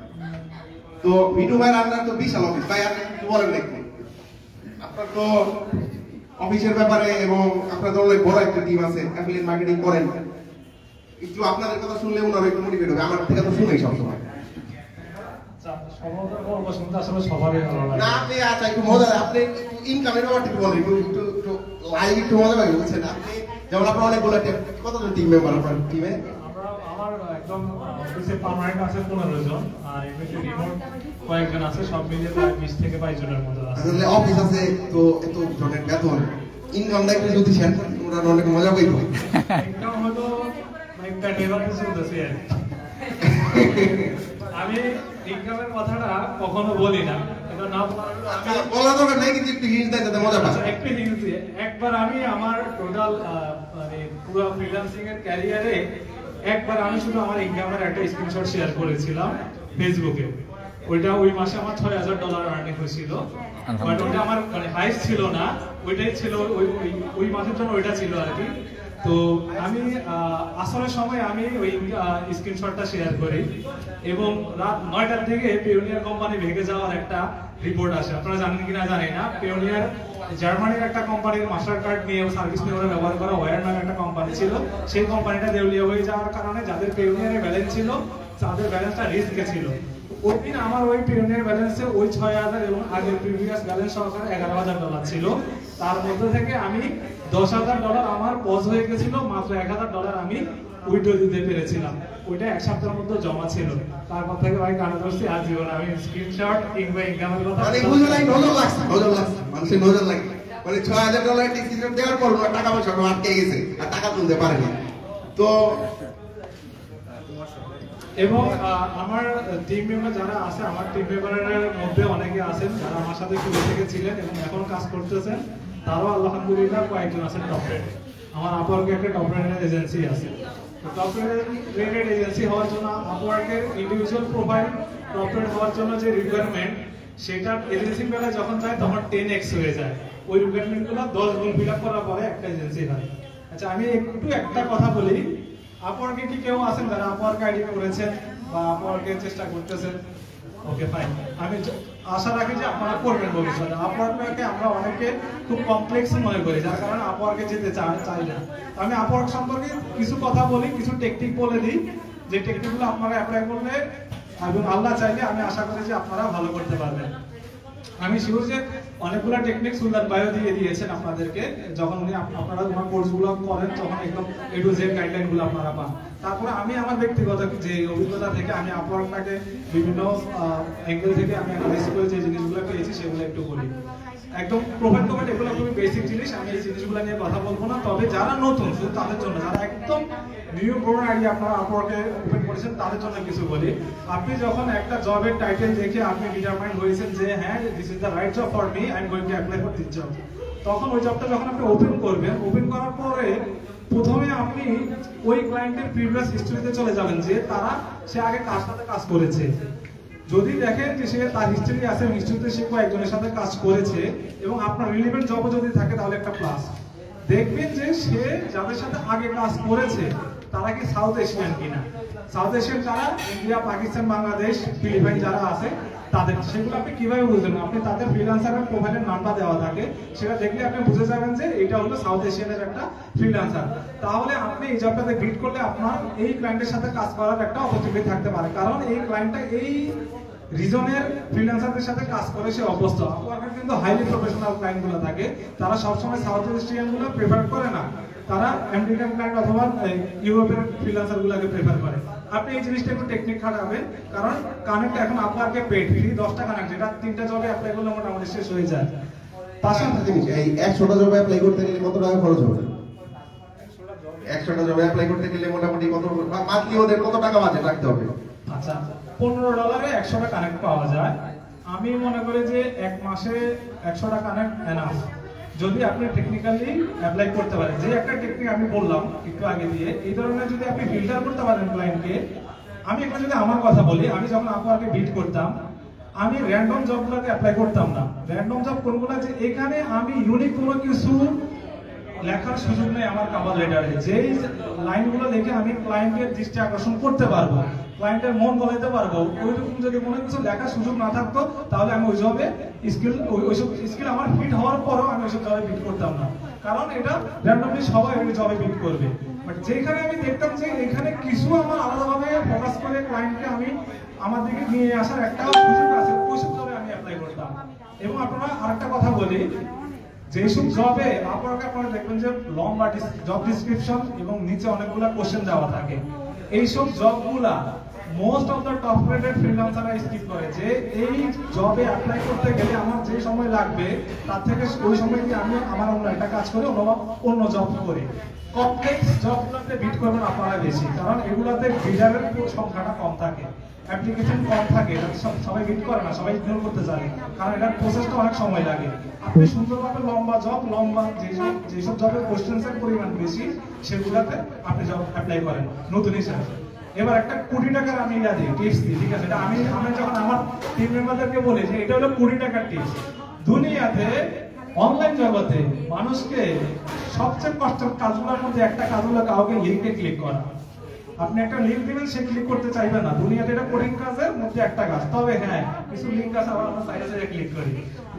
তো মিন্টু ভাইয়ের আন্ডার তো বিশাল অফিস, ভাই আপনি কিছু বলেন নাকি? আপনার তো অফিসের ব্যাপারে এবং আপনার তো অনেক বড় একটা টিম আছে, অ্যাফিলিয়েট মার্কেটিং করেন, একটু আপনাদের কথা শুনলে ওনারা একটু মোটিভেট হবে, আমার থেকে তো শুনেই সবসময়। না আপনি আচ্ছা একটু মজা, আপনি ইনকামের ব্যাপারটা একটু বলেন, একটু লাইভ একটু মজা পাই বুঝছেন? আপনি যেমন আপনার অনেকগুলো কতজন টিম মেম্বার আপনার টিমে? আমার একদম অফিসে পার্মানেন্ট আছে 15 জন, আর এমনিতে রিমোট কয়েকজন আছে, সব মিলিয়ে প্রায় 20 থেকে 22 জনের মতো আছে। আসলে অফিস আছে তো এত জনের বেতন ইনকামটা একটু যদি শেয়ার করেন ওরা অনেক মজা পাইতো। ইনকাম হলো মানে প্যাটের কিছু হতেছে। আমি ইনকামের কথাটা কখনো বলি না, এটা না বলা দরকার নাই, কিন্তু একটু হিন্ট দেন যাতে মজা পায়। একটু হিন্ট দিয়ে একবার আমি আমার টোটাল মানে পুরো ফ্রিল্যান্সিং এর ক্যারিয়ারে একবার আমি শুধু আমার ইনকামের একটা স্ক্রিনশট শেয়ার করেছিলাম ফেসবুকে। ওইটা ওই মাসে আমার $6,000 আর্নিং হয়েছিল, বাট ওটা আমার মানে হাইস্ট ছিল না, ওইটাই ছিল ওই মাসের জন্য ওইটা ছিল আর কি। তো আমি আসরের সময় আমি ওই স্ক্রিনশটটা শেয়ার করি এবং রাত 9টার দিকে পিওনিয়ার কোম্পানি ভেঙে যাওয়ার একটা রিপোর্ট আসে। আপনারা জানেন কিনা জানি না, পিওনিয়ার জার্মানির একটা কোম্পানির মাস্টার কার্ড নিয়ে সার্ভিস নিয়ে ওরা ব্যবহার করা ওয়্যার নামে একটা কোম্পানি ছিল, সেই কোম্পানিটা দেউলিয়া হয়ে যাওয়ার কারণে যাদের পিওনিয়ারের ব্যালেন্স ছিল তাদের ব্যালেন্সটা রিস্কে ছিল। ওই দিন আমার ওই পিওনিয়ার ব্যালেন্সে ওই 6,000 এবং আগের প্রিভিয়াস ব্যালেন্স সহকারে $11,000 ছিল। তার মধ্যে থেকে আমি $10,000 আমার পজ হয়ে গেছিল, মাত্র $1,000 আমি উইথড্র দিতে পেরেছিলাম। ওইটা 1 সপ্তাহের মধ্যে জমা ছিল। তারপর থেকে ভাই কানে ধরছি আর জীবন আমি স্ক্রিনশট কিংবা ইনকামের কথা মানে বুঝে নাই, নজর লাগছে মানুষের নজর লাগে, মানে $6,000 স্ক্রিনশট দেওয়ার পর টাকা পয়সা আটকে গেছে আর টাকা তুলতে পারেনি। তো এবং আমার টিম মেম্বার যারা আছে, আমার টিম মেম্বারের মধ্যে অনেকে আছেন যারা আমার সাথে শুরু থেকে ছিলেন এবং এখন কাজ করতেছেন, তারাও আলহামদুলিল্লাহ কয়েকজন আছেন টপ রেট। আমার আপওয়ার্কে একটা টপ রেটেড এজেন্সি আছে। তো টপ রেটেড এজেন্সি হওয়ার জন্য আপওয়ার্কের ইন্ডিভিজুয়াল প্রোফাইল টপ রেট হওয়ার জন্য যে রিকোয়ারমেন্ট, সেটা এজেন্সির বেলায় যখন যায় তখন 10x হয়ে যায়। ওই রিকোয়ারমেন্টগুলো 10 গুণ ফিল আপ করার পরে একটা এজেন্সি হয়। আচ্ছা, আমি একটু একটা কথা বলি, আপওয়ার্কে কি কেউ আছেন যারা আপওয়ার্ক আইডি করেছেন বা আপওয়ার্কে চেষ্টা করতেছেন? ওকে, ফাইন। আমি আশা রাখি যে আপনারা করবেন ভবিষ্যতে। আপওয়ার্ককে আমরা অনেকে খুব কমপ্লেক্স মনে করি, যার কারণে আপওয়ার্কে যেতে চাই না। আমি আপওয়ার্ক সম্পর্কে কিছু কথা বলি, কিছু টেকনিক বলে দিই, যে টেকনিকগুলো আপনারা অ্যাপ্লাই করলে এবং আল্লাহ চাইলে আমি আশা করি যে আপনারা ভালো করতে পারবেন। আমি শিওর যে অনেকগুলো টেকনিক সুলতান বায়ো দিয়ে দিয়েছেন আপনাদেরকে, যখন উনি আপনারা তোমার কোর্সগুলো করেন তখন একদম A to Z গাইডলাইনগুলো আপনারা পান। তারপরে আমি আমার ব্যক্তিগত যে অভিজ্ঞতা থেকে আমি আপওয়ার্কটাকে বিভিন্ন অ্যাঙ্গেল থেকে আমি অ্যানালাইজ করে যে জিনিসগুলো পেয়েছি সেগুলো একটু বলি। একদম প্রোফাইল টোফাইল এগুলো খুবই বেসিক জিনিস, আমি এই জিনিসগুলো নিয়ে কথা বলবো না। তবে যারা নতুন, শুধু তাদের জন্য, যারা একদম নিউ ব্রোন আইডিয়া আপনারা আপওয়ার্কে ওপেন করেছেন তাদের জন্য কিছু বলি। আপনি যখন একটা জবের টাইটেল দেখে আপনি ডিটারমাইন্ড হয়েছেন যে হ্যাঁ this is the right job for me, I am going to apply for this job, তখন ওই জবটা যখন আপনি ওপেন করবেন, ওপেন করার পরে প্রথমে আপনি ওই ক্লায়েন্টের প্রিভিয়াস হিস্ট্রিতে চলে যাবেন যে সে আগে কার সাথে কাজ করেছে। যদি দেখেন যে সে তার হিস্ট্রি আছে, হিস্ট্রিতে সে কয়েকজনের সাথে কাজ করেছে এবং আপনার রিলেভেন্ট জবও যদি থাকে তাহলে একটা প্লাস। দেখবেন যে সে যাদের সাথে আগে কাজ করেছে তারা কি সাউথ এশিয়ান কিনা। সাউথ এশিয়ান যারা ইন্ডিয়া, পাকিস্তান, বাংলাদেশ, ফিলিপাইন যারা আছে তাদের, সেগুলো আপনি কিভাবে বুঝবেন? আপনি তাদের ফ্রিল্যান্সারের প্রোফাইলের নামটা দেওয়া থাকে, সেটা দেখলে আপনি বুঝে যাবেন যে এটা হলো সাউথ এশিয়ানের একটা ফ্রিল্যান্সার। তাহলে আপনি এই জবটাতে বিট করলে আপনার এই ক্লায়েন্টের সাথে কাজ করার একটা অপরচুনিটি থাকতে পারে, কারণ এই ক্লায়েন্টটা এই রিজনের ফ্রিল্যান্সারদের সাথে কাজ করে সে অভ্যস্ত। আপওয়ার্কের কিন্তু হাইলি প্রফেশনাল ক্লায়েন্টগুলো থাকে, তারা সবসময় সাউথ এশিয়ানগুলো প্রেফার করে না, তারা আমেরিকান ক্লায়েন্ট অথবা ইউরোপের ফ্রিল্যান্সারগুলোকে প্রেফার করে। আপনি এই জিনিসটা একটু টেকনিক খাটাবেন, কারণ কানেক্ট এখন আপওয়ার্কে পেড ফ্রি 10টা কানেক্ট, যেটা 3টা জবে অ্যাপ্লাই করলে মোটামুটি শেষ হয়ে যায়। পাশাপাশি এই 100টা জবে অ্যাপ্লাই করতে গেলে কত টাকা খরচ হবে? 100টা জবে অ্যাপ্লাই করতে গেলে মোটামুটি কত মান্থলি ওদের কত টাকা বাজেট রাখতে হবে? আচ্ছা, $15 100টা কানেক্ট পাওয়া যায়। আমি মনে করি যে এক মাসে 100টা কানেক্ট এনাফ, যদি আপনি টেকনিক্যালি অ্যাপ্লাই করতে পারেন। যে একটা টেকনিক আমি বললাম একটু আগে দিয়ে, এই ধরনের যদি আপনি ফিল্টার করতে পারেন ক্লায়েন্টকে। আমি একটু যদি আমার কথা বলি, আমি যখন আপওয়ার্কে বিট করতাম, আমি র্যান্ডম জবগুলোতে অ্যাপ্লাই করতাম না। র্যান্ডম জব কোনগুলো, যে এখানে আমি ইউনিক কোনো কিছু লেখার সুযোগ নেই আমার কভার লেটারে, যেই লাইনগুলো দেখে আমি ক্লায়েন্টের দৃষ্টি আকর্ষণ করতে পারবো, ক্লায়েন্টের মন বলাইতে পারবো, ওইরকম যদি কোনো কিছু লেখার সুযোগ না থাকতো তাহলে আমি ওই জবে ওইসব স্কিল আমার ফিট হওয়ার পরও আমি ওইসব জবে বিট করতাম না, কারণ এটা র্যান্ডমলি সবাই ওই জবে বিট করবে। বাট যেখানে আমি দেখতাম যে এখানে কিছু আমার আলাদাভাবে ফোকাস করে ক্লায়েন্টকে আমি আমার দিকে নিয়ে আসার একটা সুযোগ আছে, ওইসব জবে আমি অ্যাপ্লাই করতাম। এবং আপনারা আরেকটা কথা বলি, যেসব জবে আপনারা দেখবেন যে লম্বা জব ডিসক্রিপশন এবং নিচে অনেকগুলো কোশ্চেন দেওয়া থাকে, এইসব জবগুলা most of the top rated ফ্রিল্যান্সাররা স্কিপ করে, যে এই জবে অ্যাপ্লাই করতে গেলে আমার যে সময় লাগবে তার থেকে ওই সময় দিয়ে আমি আমার অন্য একটা কাজ করি, অন্য জব করি। কমপ্লেক্স জবগুলোতে বিট করবেন আপনারা বেশি, কারণ এগুলোতে বিডারের সংখ্যাটা কম থাকে, অ্যাপ্লিকেশন কম থাকে, সবাই বিট করে না, সবাই ইগনোর করতে জানে, কারণ এটার প্রসেসটা অনেক সময় লাগে। আপনি সুন্দরভাবে লম্বা যেসব জবের কোশ্চেন্সের পরিমাণ বেশি সেগুলোতে আপনি জব অ্যাপ্লাই করেন নতুন হিসাবে। এবার একটা কোটি টাকার আমি টিপস দিই, ঠিক আছে? এটা আমি যখন আমার টিম মেম্বারদেরকে বলি যে এটা হলো 20 টাকার টিপস। দুনিয়াতে অনলাইন জগতে মানুষকে সবচেয়ে কষ্টের কাজগুলোর মধ্যে একটা কাজ হলো কাউকে লিঙ্কে ক্লিক করা। আপনি একটা লিঙ্ক দিবেন, সে ক্লিক করতে চাইবে না। দুনিয়াতে এটা কঠিন কাজের মধ্যে একটা কাজ। তবে হ্যাঁ, কিছু লিঙ্ক আছে আবার আমরা সাইডে ক্লিক করি,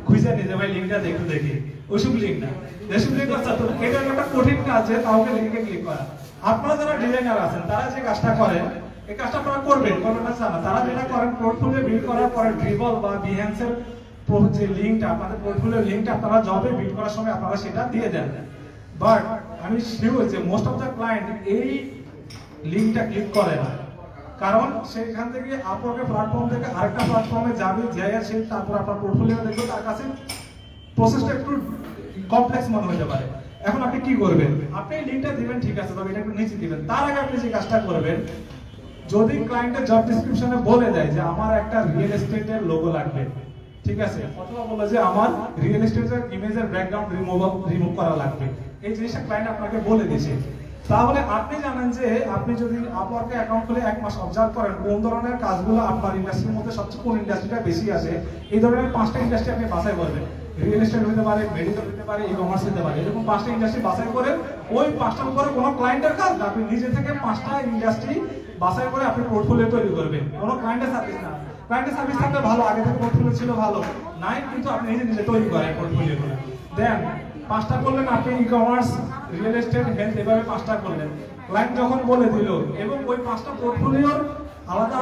খুঁজে নিয়ে ভাই লিঙ্কটা দেখি, ওইসব লিঙ্ক না, যেসব লিঙ্ক আছে এটা একটা কঠিন কাজ যে কাউকে লিঙ্কে ক্লিক করা। আপনারা যারা ডিজাইনার আছেন তারা যে কাজটা করেন, এই কাজটা আপনারা করবেন না জানা, তারা যেটা করেন পোর্টফোলিও বিল্ড করার পরে ড্রিবল বা বিহ্যান্সের যে লিঙ্কটা, আপনাদের পোর্টফোলিও লিঙ্কটা আপনারা জবে বিল্ড করার সময় আপনারা সেটা দিয়ে দেন। বাট আমি শিওর যে মোস্ট অফ দ্য ক্লায়েন্ট এই লিঙ্কটা ক্লিক করে না, কারণ সেখান থেকে আপওয়ার্কের প্ল্যাটফর্ম থেকে আরেকটা প্ল্যাটফর্মে যাবে, যাইয়া সে তারপর আপনার পোর্টফোলিও দেখবে, তার কাছে প্রসেসটা একটু কমপ্লেক্স মনে হতে পারে। এখন আপনি কি করবেন? আপনি লিঙ্কটা দিবেন, ঠিক আছে, তবে এটা একটু নিচে দিবেন। তার আগে আপনি যে কাজটা করবেন, যদি ক্লায়েন্টের জব ডেসক্রিপশনে বলে দেয় যে আমার একটা রিয়েল এস্টেটের লোগো লাগবে, ঠিক আছে, অথবা বলে যে আমার রিয়েল এস্টেটের ইমেজের ব্যাকগ্রাউন্ড রিমুভ করা লাগবে, এই জিনিসটা ক্লায়েন্ট আপনাকে বলে দিয়েছে। তাহলে আপনি জানেন যে আপনি যদি আপওয়ার্কে অ্যাকাউন্ট খুলে 1 মাস অবজার্ভ করেন কোন ধরনের কাজগুলো আপনার ইন্ডাস্ট্রির মধ্যে সবচেয়ে কোন ইন্ডাস্ট্রিটা বেশি আছে, এই ধরনের 5টা ইন্ডাস্ট্রি আপনি বাছাই করবেন। রিয়েল এস্টেট হতে পারে, মেডিকেল হতে পারে, ই কমার্স হতে পারে, এরকম 5টা ইন্ডাস্ট্রি বাছাই করে ওই 5টার উপরে কোনো ক্লায়েন্টের কাজ না, আপনি নিজে থেকে 5টা ইন্ডাস্ট্রি বাছাই করে আপনি পোর্টফোলিও তৈরি করবেন। কোনো ক্লায়েন্টের সার্ভিস না, ক্লায়েন্টের সার্ভিস থাকলে ভালো, আগে থেকে পোর্টফোলিও ছিল ভালো নাই, কিন্তু আপনি নিজে নিজে তৈরি করেন পোর্টফোলিওগুলো। দেন 5টা করলেন আপনি e commerce, real estate, health, এভাবে 5টা করলেন। ক্লায়েন্ট যখন বলে দিল এবং ওই 5টা পোর্টফোলিওর আলাদা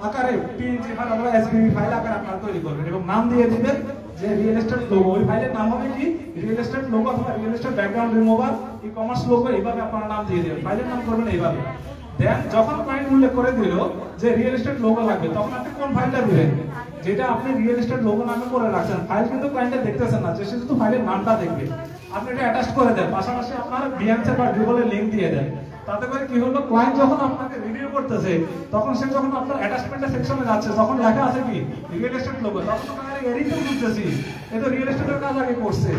আকারে পিএনজি ফাইল অথবা এসবিবি ফাইল আকারে আপনারা তৈরি করবেন এবং নাম দিয়ে দিবেন যে রিয়েল এস্টেট লোগো। ওই ফাইলের নাম হবে কি, রিয়েল এস্টেট লোগো অথবা real estate background remover, e commerce logo, এইভাবে আপনারা নাম দিয়ে দিবেন। ফাইলের নাম করবেন এইভাবে। দেন যখন ক্লায়েন্ট উল্লেখ করে দিল যে রিয়েল এস্টেট লোগো লাগবে, তখন আপনি কোন ফাইলটা দিবেন যেটা আপনি রিয়েল এস্টেট লোগো নামে করে রাখছেন। ফাইল কিন্তু ক্লায়েন্টে দেখতেছেন না, যে সে শুধু ফাইলের নামটা দেখবে। আপনি এটা অ্যাটাচ করে দেন, পাশাপাশি আপনার বিএনসি বা গুগলের লিংক দিয়ে দেন। তাতে করে কি হলো, ক্লায়েন্ট যখন আপনাকে রিভিউ করতেছে তখন সে যখন আপনার অ্যাটাচমেন্টের সেকশনে যাচ্ছে, তখন লেখা আছে কি রিয়েল এস্টেট লোগো, তখন আপনার এরিতে বুঝতেছি এটা রিয়েল এস্টেটের কাজ আগে করছে।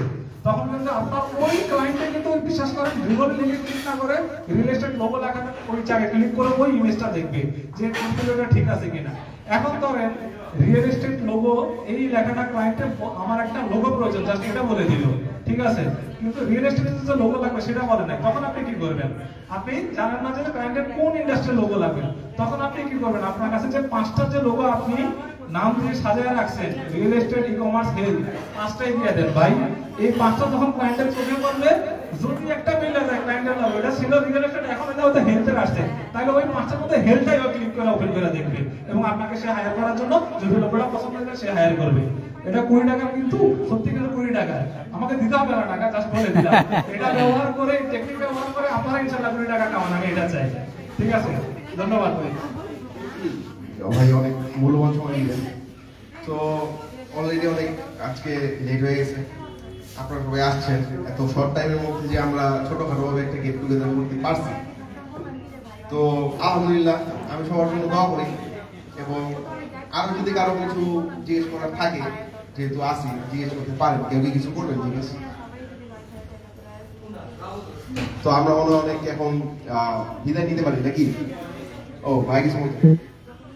তখন কিন্তু আপনার ওই ক্লায়েন্টে কিন্তু বিশ্বাস করেন গুগল লিংকে ক্লিক না করে রিয়েল এস্টেট লোগো লেখা ওই জায়গায় ক্লিক করে ওই ইমেজটা দেখবে যে কম্পিউটারটা ঠিক আছে কিনা। এখন ধরেন রিয়েল এস্টেট লোগো এই লেখাটা ক্লায়েন্টের আমার একটা লোগো প্রয়োজন, জাস্ট এটা বলে দিল, ঠিক আছে, কিন্তু রিয়েল এস্টেটের যে লোগো লাগবে সেটা বলে নাই। তখন আপনি কি করবেন, আপনি জানেন না যে ক্লায়েন্টের কোন ইন্ডাস্ট্রির লোগো লাগবে, তখন আপনি কি করবেন, আপনার কাছে যে 5টা যে লোগো আপনি নাম দিয়ে সাজিয়ে রাখছেন, real estate, e commerce, health, 5টাই দিয়ে দেন ভাই। এই 5টা যখন ক্লায়েন্টের চোখে পড়বে, যদি একটা মিলে যায় ক্লায়েন্টের লোগো, এটা ছিল রিয়েল এস্টেট, এখন এটা হয়তো হেলথের আসছে, তাহলে ওই 5টার মধ্যে হেলথটাই ক্লিক করে ওপেন করে দেখবে এবং আপনাকে সে হায়ার করার জন্য যদি লোগোটা পছন্দ হয় সে হায়ার করবে। এটা 20 টাকা, কিন্তু সত্যি কিন্তু 20 টাকা আমাকে দিতে হবে না, টাকা জাস্ট বলে দিলাম। এটা ব্যবহার করে, টেকনিক ব্যবহার করে আপনারা ইনশাআল্লাহ 20 টাকা কামান, আমি এটা চাই। ঠিক আছে, ধন্যবাদ ভাই। ভাই অনেক মূল্যবান সময় দিলেন। তো অলরেডি অনেক আজকে লেট হয়ে গেছে, আপনারা সবাই আসছেন, এত শর্ট টাইমের মধ্যে যে আমরা ছোটখাটো ভাবে একটা গেট টুগেদার করতে পারছি, তো আলহামদুলিল্লাহ আমি সবার জন্য দোয়া করি। এবং আরো যদি কারো কিছু জিজ্ঞেস করার থাকে, যেহেতু আসি, জিজ্ঞেস করতে পারেন, কেউ কি কিছু করবেন জিজ্ঞেস? তো আমরা মনে হয় অনেক এখন বিদায় নিতে পারি নাকি? ও ভাই কিছু বলতে?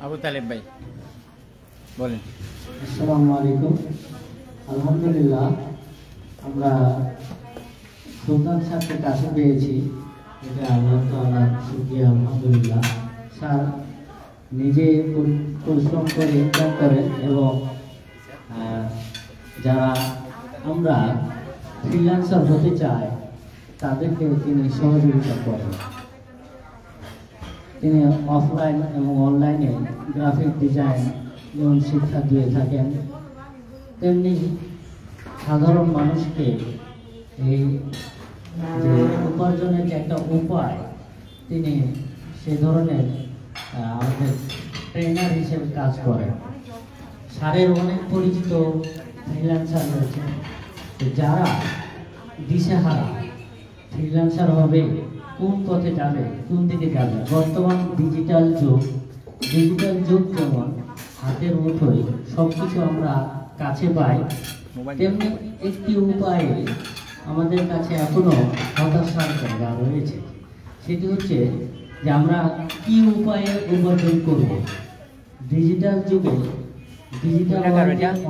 আবু তালেব ভাই বলেন। আসসালামু আলাইকুম। আলহামদুলিল্লাহ আমরা সুলতান স্যারকে কাছে পেয়েছি, এটা আল্লাহ তাআলার শুকরিয়া। আলহামদুলিল্লাহ স্যার নিজে পরিশ্রম করে ইনকাম করেন এবং যারা আমরা ফ্রিল্যান্সার হতে চাই তাদেরকে তিনি সহযোগিতা করেন। তিনি অফলাইন এবং অনলাইনে গ্রাফিক ডিজাইন যেমন শিক্ষা দিয়ে থাকেন, তেমনি সাধারণ মানুষকে এই যে উপার্জনের যে একটা উপায়, তিনি সে ধরনের আমাদের ট্রেনার হিসেবে কাজ করেন। স্যারের অনেক পরিচিত ফ্রিল্যান্সার রয়েছে, যারা দিশেহারা ফ্রিল্যান্সার হবে, কোন পথে যাবে, কোন দিকে যাবে। বর্তমান ডিজিটাল যুগ যেমন হাতের মুঠোয় সবকিছু আমরা কাছে পাই, তেমনি একটি উপায়ে আমাদের কাছে এখনো হতাশার জায়গা রয়েছে। সেটি হচ্ছে যে আমরা কি উপায়ে উপার্জন করব। ডিজিটাল যুগে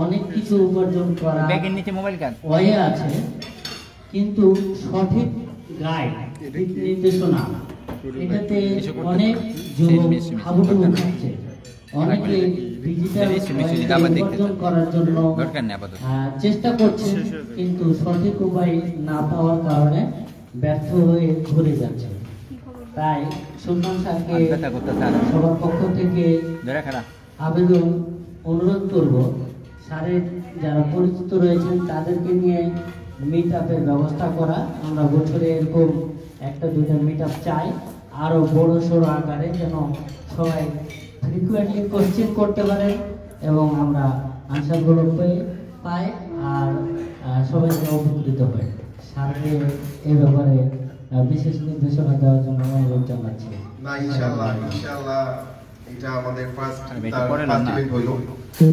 অনেক কিছু উপার্জন করা ওয়ে আছে, কিন্তু সঠিক গাইড, নির্দেশনা, এটাতে অনেক যুবক হাবুডুবু খাচ্ছে। অনেকে ডিজিটাল উপার্জন করার জন্য চেষ্টা করছে, কিন্তু সঠিক উপায় না পাওয়ার কারণে ব্যর্থ হয়ে ঘুরে যাচ্ছে। তাই সুলতান স্যারকে সবার পক্ষ থেকে আবেদন, অনুরোধ করব, স্যারের যারা পরিচিত রয়েছেন তাদেরকে নিয়ে মিট আপের ব্যবস্থা করা। আমরা বছরে এরকম 1-2টা মিট আপ চাই, আরো বড় সড়ো আকারে, যেন সবাই ফ্রিকুয়েন্টলি কোশ্চেন করতে পারে এবং আমরা আনসারগুলো পাই আর সবাই উপকৃত হয়। স্যারকে এই ব্যাপারে বিশেষ নির্দেশনা দেওয়ার জন্য অনুরোধ জানাচ্ছি। না, ইনশাআল্লাহ এটা আমাদের ফার্স্ট ইভেন্ট হইলো।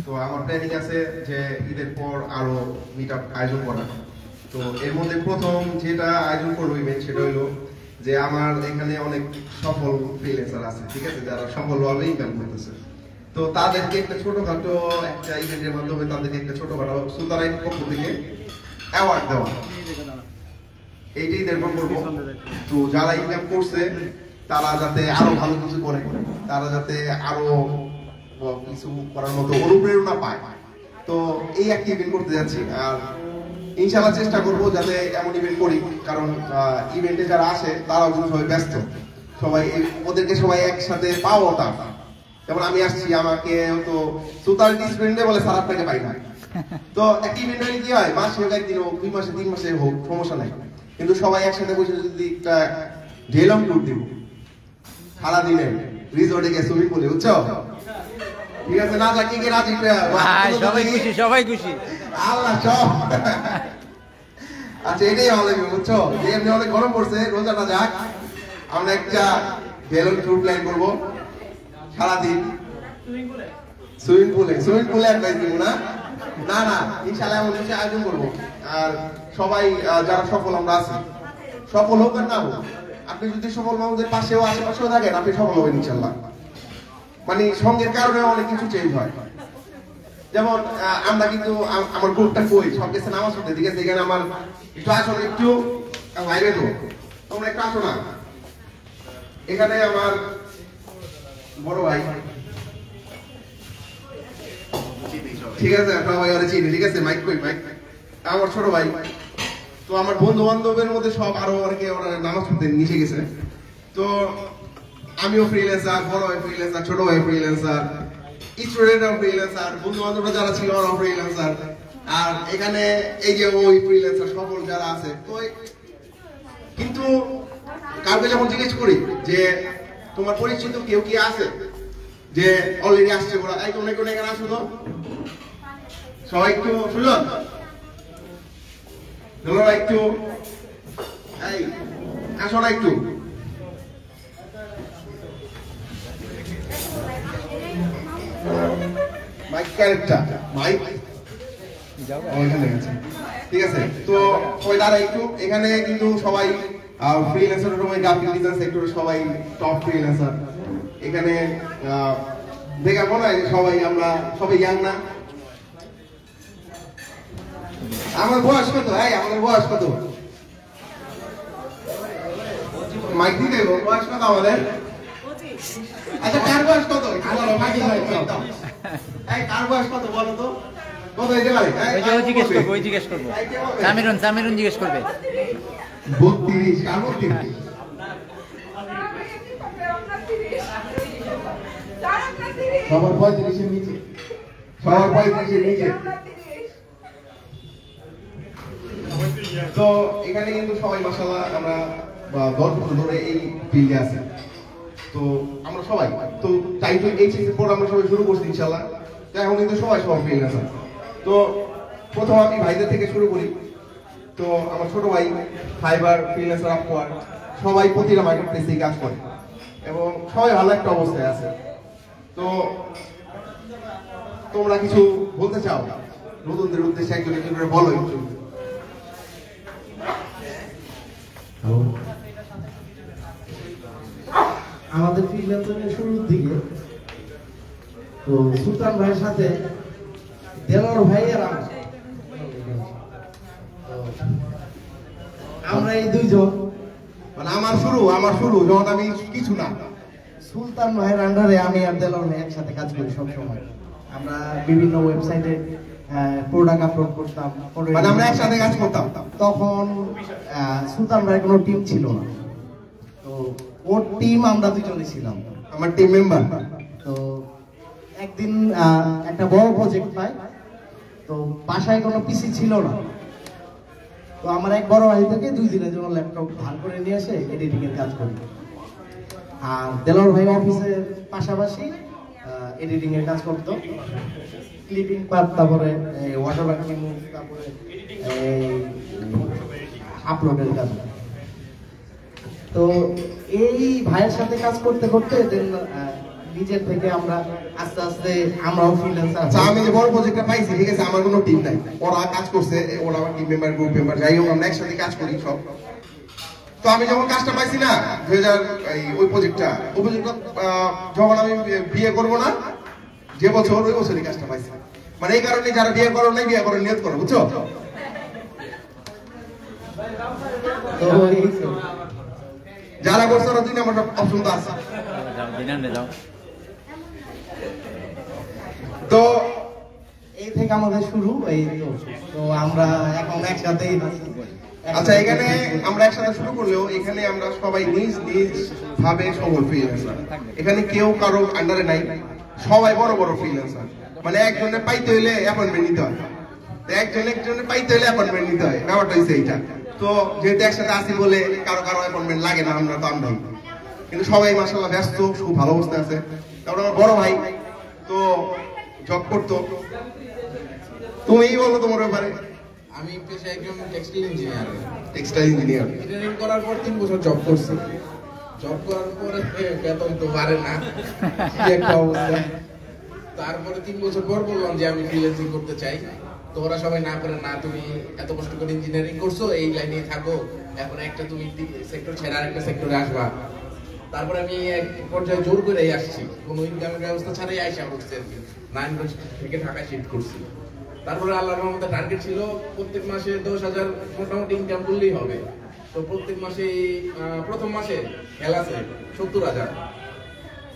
তো আমার প্ল্যানিং আছে যে ঈদের পর আরো মিট আপ আয়োজন করা। তো এর মধ্যে প্রথম যেটা আয়োজন করবো ইভেন্ট সেটা হলো যে আমার এখানে অনেক সফল ফ্রিল্যান্সার আছে, ঠিক আছে, যারা সফলভাবে ইনকাম করতেছে। তো তাদেরকে একটা ছোটখাটো একটা ইভেন্টের মাধ্যমে তাদেরকে একটা ছোটখাটো সুলতানের পক্ষ থেকে অ্যাওয়ার্ড দেওয়া, এইটাই দেখবো করবো। তো যারা ইনকাম করছে তারা যাতে আরো ভালো কিছু করে, তারা যাতে আরো কিছু করার মতো অনুপ্রেরণা পায়। তো এই একটা ইভেন্ট করতে যাচ্ছি, আর ইনশাআল্লাহ চেষ্টা করবো যাতে এমন ইভেন্ট করি, কারণ ইভেন্টে যারা আসে তারাও সবাই ব্যস্ত, সবাই ওদেরকে সবাই একসাথে পাওয়া টাফ। যেমন আমি আসছি, আমাকে তো সুলতান স্টুডেন্টে বলে স্যার আপনাকে পাই না। তো একটা ইভেন্ট হলে কি হয়, মাসে হোক, একদিন হোক, 2 মাসে 3 মাসে হোক, সমস্যা নাই, কিন্তু সবাই একসাথে বসে যদি একটা ঢেলং ট্যুর দিব সারাদিনে রিসোর্টে গিয়ে সুইমিং পুলে, বুঝছো? ঠিক আছে না? যা কি রাজি, সবাই খুশি, সবাই খুশি। আল্লাহ সব। আচ্ছা, এটাই ভালো লাগবে, বুঝছো? যে এমনি অনেক গরম পড়ছে, রোজাটা যাক, আমরা একটা ঢেলং ট্যুর প্ল্যান করবো সারাদিন সুইমিং পুলে অ্যাডভাইস দিব না, না না, ইনশাআল্লাহ এমন কিছু আয়োজন করবো। আর সবাই যারা সফল আমরা আছি, সফল হোক আর না হোক, আপনি যদি সফল মানুষদের পাশেও আশেপাশেও থাকেন, আপনি সফল হবেন ইনশাআল্লাহ। মানে সঙ্গের কারণে অনেক কিছু চেঞ্জ হয়। যেমন আমরা কিন্তু আমার গ্রুপটা কই সব গেছে নামাজ পড়তে, ঠিক আছে, এখানে আমার একটু আসো, একটু লাইভে তো তোমরা একটু আসো না, এখানে আমার বড় ভাই, ঠিক আছে, সবাই ওরা চিনি, ঠিক আছে, মাইক কই, মাইক আমার ছোট ভাই। তো আমার বন্ধু বান্ধবের মধ্যে সব আরো অনেকে ওরা নামাজ পড়তে নিচে গেছে। তো আমিও ফ্রিল্যান্সার, বড় ভাই ফ্রিল্যান্সার, ছোট ভাই ফ্রিল্যান্সার, স্টুডেন্টও ফ্রিল্যান্সার, বন্ধু বান্ধবরা যারা ছিল ওরাও ফ্রিল্যান্সার, আর এখানে এই যে ওই ফ্রিল্যান্সার সফল যারা আছে। তো কিন্তু কাউকে যখন জিজ্ঞেস করি যে তোমার পরিচিত কেউ কি আছে যে অলরেডি আসছে, ওরা এই কোন কোন এখানে আসো তো, সবাই একটু শুনুন, ধরো একটু এই আসো না একটু, মাইক ক্যারেক্টার মাইক ওইখানে আছে, ঠিক আছে। তো সবাই দাঁড়া একটু, এখানে কিন্তু সবাই ফ্রিল্যান্সার, গ্রাফিক ডিজাইন সেক্টরে সবাই টপ ফ্রিল্যান্সার। এখানে দেখা মনে হয় সবাই আমরা সবাই ইয়াং না? আমার বয়স কত? আমাদের বয়স কত? মাইক দিতে বয়স কত আমাদের? আচ্ছা, কার বয়স কত? কার বয়স কত বলো তো? কত হইতে পারে? জিজ্ঞেস করবো, সামিরুন জিজ্ঞেস করবে। 32, কার 32? সবার 35 এর নিচে, সবার 35 এর নিচে। তো এখানে কিন্তু সবাই মাশাআল্লাহ আমরা 10 বছর ধরে এই ফিল্ডে আছি। তো আমরা সবাই তো টাইপ এইচএস পর আমরা সবাই শুরু করছি ইনশাআল্লাহ। তো এখন কিন্তু সবাই সব ফিল্ড আছে। তো প্রথম আমি ভাইদের থেকে শুরু করি। তো আমার ছোট ভাই ফাইবার ফ্রিল্যান্সার আপওয়ার্ক সবাই প্রতিটা মার্কেট প্লেসে কাজ করে এবং সবাই ভালো একটা অবস্থায় আছে। তো তোমরা কিছু বলতে চাও নতুনদের উদ্দেশ্যে, একজন একজন করে বলো একটু। আমাদের ফ্রিল্যান্সারের শুরুর দিকে তো সুলতান ভাইয়ের সাথে দেলোয়ার ভাই আর আমরা এই দুইজন, মানে আমার শুরু যখন আমি কিছু না, সুলতান ভাইয়ের আন্ডারে আমি আর দেলোয়ার ভাই একসাথে কাজ করি সব সময়। আমরা বিভিন্ন ওয়েবসাইটে প্রোডাক্ট আপলোড করতাম, মানে আমরা একসাথে কাজ করতাম। তখন সুলতান ভাইয়ের কোনো টিম ছিল না, তো ওর টিম আমরা দুজনে ছিলাম, আমার টিম মেম্বার। তো একদিন একটা বড় প্রজেক্ট পাই, তো বাসায় কোনো পিসি ছিল না, তো আমার এক বড় ভাই থেকে 2 দিনের জন্য ল্যাপটপ ধার করে নিয়ে এসে এডিটিং এর কাজ করি। আর দেলোয়ার ভাই অফিসের পাশাপাশি এডিটিং এর কাজ করতো, ক্লিপিং পার্ট, তারপরে ওয়াটারমার্কিং, তারপরে আপলোডের কাজ। তো এই ভাইয়ের সাথে কাজ করতে করতে নিজের থেকে আমরা আস্তে আস্তে আমরাও ফ্রিল্যান্সার। আচ্ছা আমি যে বড় প্রজেক্টটা পাইছি ঠিক আছে, আমার কোনো টিম নাই, ওরা কাজ করছে, ওরা আমার টিম মেম্বার গ্রুপ মেম্বার যাই হোক আমরা একসাথে কাজ করি সব। তো আমি যখন কাজটা পাইছি না 2000 ওই প্রজেক্টটা যখন আমি বিয়ে করবো না যে বছর ওই বছরই কাজটা পাইছি। মানে এই কারণে যারা বিয়ে করো নাই বিয়ে করার নিয়ত করো, বুঝছো? তো যারা করছে ওরা 2 নম্বর অপশন তো আছে। তো এই থেকে আমাদের শুরু, এই তো আমরা এখন একসাথেই আছি। আচ্ছা এখানে আমরা একসাথে শুরু করলেও এখানে আমরা সবাই নিজ নিজ ভাবে সফল ফ্রিল্যান্সার। এখানে কেউ কারো আন্ডারে নাই, সবাই বড় বড় ফ্রিল্যান্সার। মানে একজনের পাইতে হইলে অ্যাপয়েন্টমেন্ট নিতে হয়, একজনের পাইতে হইলে অ্যাপয়েন্টমেন্ট নিতে হয়, ব্যাপারটা হচ্ছে এইটা। তো যেহেতু একসাথে আসি বলে কারো কারো অ্যাপয়েন্টমেন্ট লাগে না, আমরা তো আমরাই, কিন্তু সবাই মাশাআল্লাহ ব্যস্ত, খুব ভালো অবস্থায় আছে। তারপর আমার বড় ভাই তো জব করতো। তুমি বলো তোমার ব্যাপারে। আমি পেশায় একজন টেক্সটাইল ইঞ্জিনিয়ার। ইঞ্জিনিয়ারিং করার পর 3 বছর জব করছি। জব করার পরে বেতন তো বাড়ে না, কি একটা অবস্থা। তারপরে 3 বছর পর বললাম যে আমি ফ্রিল্যান্সিং করতে চাই। তো ওরা সবাই না করে, না তুমি এত কষ্ট করে ইঞ্জিনিয়ারিং করছো, এই লাইনে থাকো, এখন একটা তুমি সেক্টর ছেড়ে আরেকটা সেক্টরে আসবা। তারপরে আমি এক পর্যায়ে জোর করে আসছি, কোনো ইনকামের ব্যবস্থা ছাড়াই আইসা করছি আর কি। 9 থেকে ঢাকা শিফট করছি। তারপরে আল্লাহর রহমতে টার্গেট ছিল প্রত্যেক মাসে 10,000 মোটামুটি ইনকাম করলেই হবে। তো প্রত্যেক মাসে প্রথম মাসে হেল আছে 70,000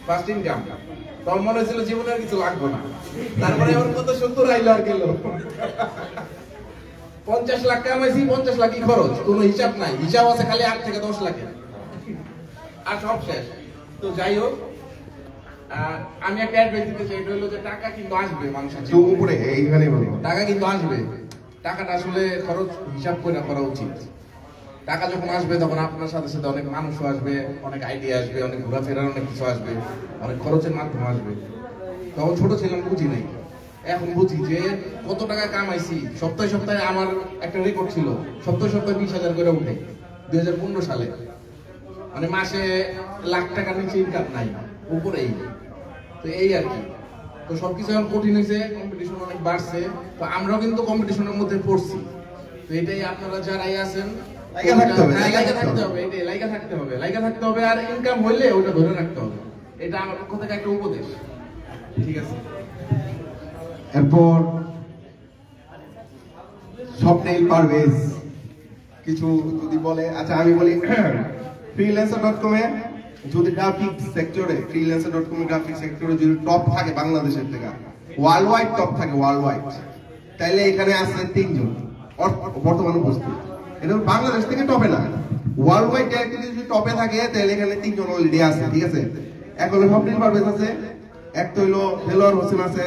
ফার্স্ট ইনকাম। তো মনে হয়েছিল জীবনে আর কিছু লাগবে না। তারপরে আমার কত 70 আইলো আর গেল। 50 লাখ কামাইছি, 50 লাখই খরচ, কোনো হিসাব নাই। হিসাব আছে খালি 8 থেকে 10 লাখের, আর সব শেষ। তো যাই হোক, আমি একটা অ্যাডভাইস দিতে চাই, এটা হলো যে টাকা কিন্তু আসবে মানুষের উপরে এইখানে বলবো, টাকা কিন্তু আসবে। টাকাটা আসলে খরচ হিসাব করে করা উচিত। টাকা যখন আসবে তখন আপনার সাথে সাথে অনেক মানুষও আসবে, অনেক আইডিয়া আসবে, অনেক ঘোরাফেরার অনেক কিছু আসবে, অনেক খরচের মাধ্যমে আসবে। তখন ছোট ছিলাম, বুঝি নাই। এখন বুঝি যে কত টাকা কামাইছি। সপ্তাহে সপ্তাহে আমার একটা রেকর্ড ছিল, সপ্তাহে 20,000 করে উঠে 2015 সালে। মানে মাসে লাখ টাকার নিচে ইনকাম নাই, উপরেই। তো এই আর কি। তো সবকিছু এখন কঠিন হয়েছে, কম্পিটিশন অনেক বাড়ছে। তো আমরাও কিন্তু কম্পিটিশনের মধ্যে পড়ছি। তো এটাই আপনারা যারাই আছেন লাইগা থাকতে হবে, আর ইনকাম হইলে ওটা ধরে রাখতে হবে। এটা আমার পক্ষ থেকে একটা উপদেশ। ঠিক আছে। এরপর স্বপ্নেল পারভেজ কিছু যদি বলে। আচ্ছা আমি বলি, freelancer.com এ যদি গ্রাফিক সেক্টরে, freelancer.com এর গ্রাফিক সেক্টরে যদি টপ থাকে বাংলাদেশের থেকে, ওয়ার্ল্ড ওয়াইড টপ থাকে, ওয়ার্ল্ড ওয়াইড, তাইলে এখানে আছে 3 জন বর্তমানে উপস্থিত। এটা বাংলাদেশ থেকে টপে না, ওয়ার্ল্ড ওয়াইড যদি টপে থাকে তাহলে এখানে 3 জন অলরেডি আছে। ঠিক আছে, এক হলো স্বপ্নেল পারভেজ আছে, একটা হইলো দেলোয়ার হোসেন আছে,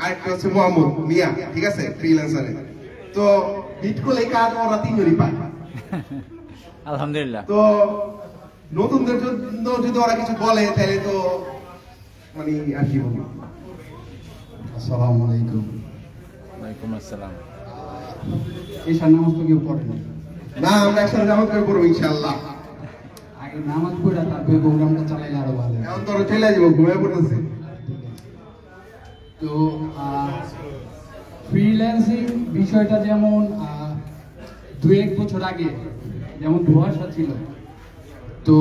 আরেকটা হচ্ছে মোহাম্মদ মিয়া। ঠিক আছে, ফ্রিল্যান্সারে। তো বিট করলে কাজ ওরা 3 জনই পায় আলহামদুলিল্লাহ। তো নতুনদের জন্য যদি ওরা কিছু বলে তাহলে তো মানে আর কি বলবো। আসসালামু আলাইকুম। ওয়ালাইকুম আসসালাম। এই নামাজ তো কেউ পড়ে না, আমরা একসাথে নামাজ পড়বো ইনশাআল্লাহ। আগে নামাজ পড়া, তারপরে প্রোগ্রামটা চালাইলে আরো ভালো। এখন তো চলে যাবো, ঘুমিয়ে পড়তেছে। তো ফ্রিল্যান্সিং বিষয়টা যেমন 2-1 বছর আগে যেমন ধোঁয়াশা ছিল, তো